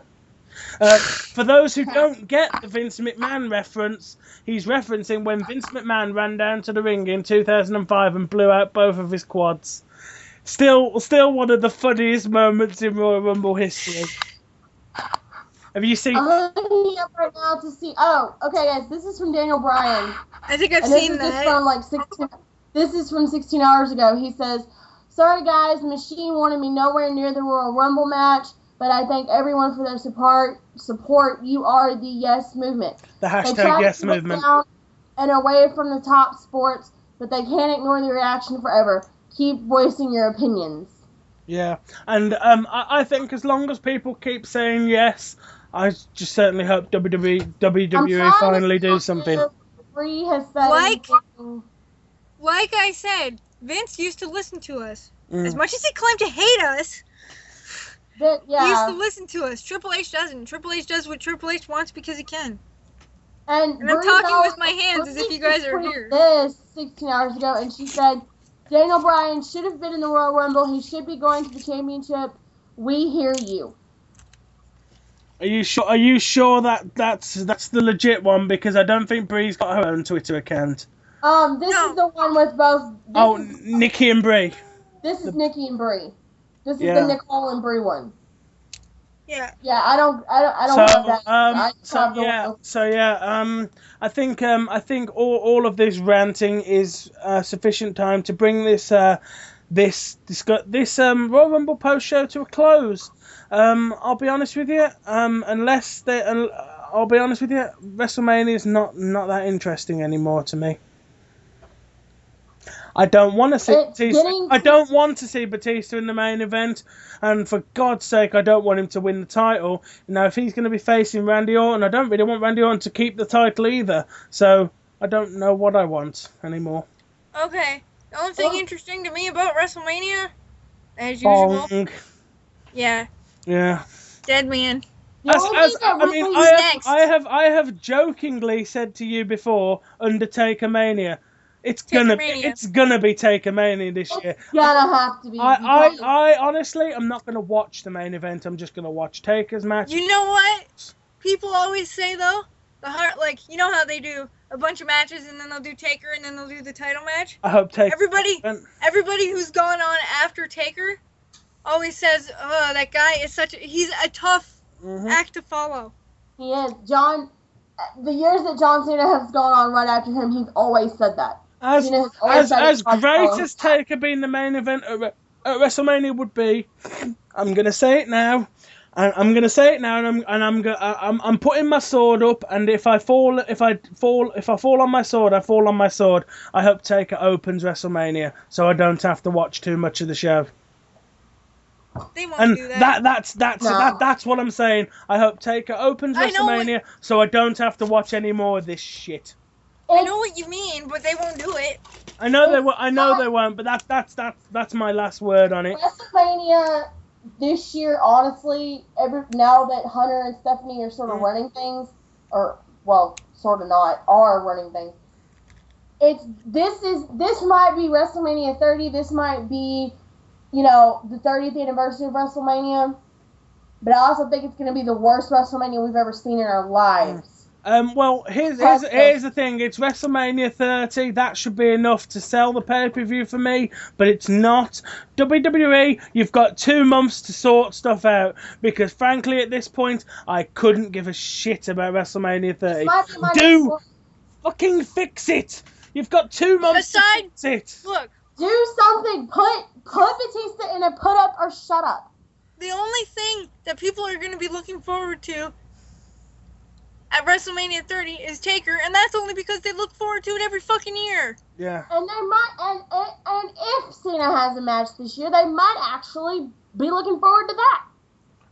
For those who don't get the Vince McMahon reference, he's referencing when Vince McMahon ran down to the ring in 2005 and blew out both of his quads. Still one of the funniest moments in Royal Rumble history. Have you seen? I'm looking up right now to see. Oh, okay, guys. This is from Daniel Bryan. I think I've seen that. This is from 16 hours ago. He says, "Sorry, guys. Machine wanted me nowhere near the Royal Rumble match, but I thank everyone for their support. You are the Yes Movement. The hashtag Yes Movement. Down and away from the top sports, but they can't ignore the reaction forever. Keep voicing your opinions." Yeah, and I think as long as people keep saying yes, I just certainly hope WWE finally do something. Bree has said like I said, Vince used to listen to us. As much as he claimed to hate us, he used to listen to us. Triple H doesn't. Triple H does what Triple H wants because he can. And I'm talking with my hands as if you guys are here. This 16 hours ago, and she said, Daniel Bryan should have been in the Royal Rumble. He should be going to the championship. We hear you. Are you sure that that's the legit one? Because I don't think Bree's got her own Twitter account. This is the one with both. Nikki and Bree. This is Nikki and Bree. This is the Nicole and Bree one. Yeah. Yeah, I don't have that. I think all of this ranting is sufficient time to bring this Royal Rumble post show to a close. I'll be honest with you. WrestleMania is not that interesting anymore to me. I don't want to see Batista. I don't want to see Batista in the main event, and for God's sake, I don't want him to win the title. If he's going to be facing Randy Orton, I don't really want Randy Orton to keep the title either. So I don't know what I want anymore. Okay, the only thing interesting to me about WrestleMania, as usual, yeah, dead man. I have jokingly said to you before, Undertaker Mania. It's gonna be Taker Mania this year. It's gonna have to be. I honestly, I'm not gonna watch the main event. I'm just gonna watch Taker's match. You know what? People always say though, you know how they do a bunch of matches and then they'll do Taker and then they'll do the title match. I hope Taker. Everybody who's gone on after Taker always says, "Oh, that guy is he's a tough act to follow." He is. John. The years that John Cena has gone on right after him, he's always said that. As great as Taker being the main event at WrestleMania would be, I'm gonna say it now. I'm putting my sword up, and if I fall on my sword, I fall on my sword. I hope Taker opens WrestleMania, so I don't have to watch too much of the show. They won't do that. That's what I'm saying. I hope Taker opens WrestleMania, so I don't have to watch any more of this shit. I know what you mean, but they won't do it. I know they won't, but that's my last word on it. WrestleMania this year, honestly, now that Hunter and Stephanie are sort of running things, are running things. This might be WrestleMania 30. This might be, the 30th anniversary of WrestleMania. But I also think it's going to be the worst WrestleMania we've ever seen in our lives. Well, here's the thing. It's WrestleMania 30. That should be enough to sell the pay-per-view for me, but it's not. WWE, you've got 2 months to sort stuff out, because frankly, at this point, I couldn't give a shit about WrestleMania 30. Do fucking fix it! You've got 2 months to fix it! Look. Do something. Put Batista in a put up or shut up. The only thing that people are going to be looking forward to at WrestleMania 30 is Taker, and that's only because they look forward to it every fucking year. Yeah. And they might, and if Cena has a match this year, they might actually be looking forward to that.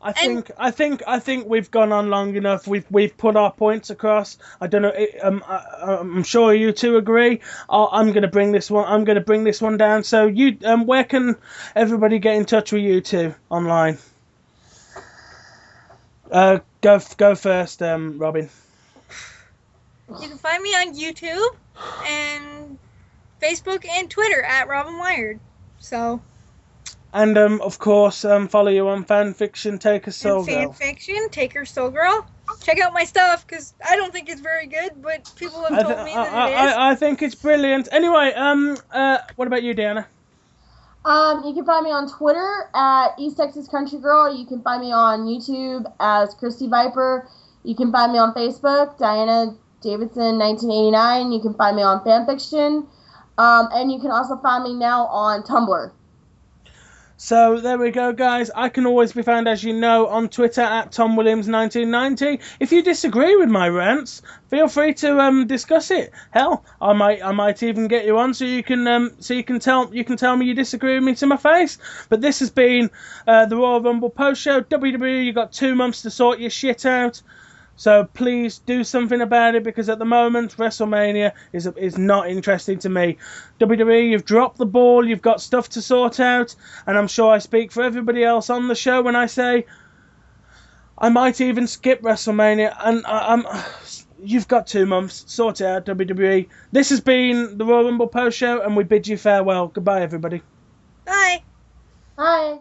I think we've gone on long enough. We've put our points across. I don't know. I'm sure you two agree. I'm gonna bring this one down. So you, where can everybody get in touch with you two online? Go first, Robin. You can find me on YouTube and Facebook and Twitter at Robin Wired. So. And of course, follow you on Fanfiction Taker Soul Girl. Fanfiction Taker Soul Girl. Check out my stuff, because I don't think it's very good, but people have told me that it is. I think it's brilliant. Anyway, what about you, Deanna? You can find me on Twitter at East Texas Country Girl. You can find me on YouTube as Christy Viper. You can find me on Facebook, Diana Davidson 1989. You can find me on Fanfiction. And you can also find me now on Tumblr. So there we go, guys. I can always be found, as you know, on Twitter at TomWilliams1990. If you disagree with my rants, feel free to discuss it. Hell, I might even get you on so you can tell me you disagree with me to my face. But this has been the Royal Rumble post show. WWE, you got 2 months to sort your shit out. So please do something about it, because at the moment WrestleMania is not interesting to me. WWE, you've dropped the ball. You've got stuff to sort out, and I'm sure I speak for everybody else on the show when I say I might even skip WrestleMania. And you've got 2 months. Sort it out, WWE. This has been the Royal Rumble post show, and we bid you farewell. Goodbye, everybody. Bye. Bye.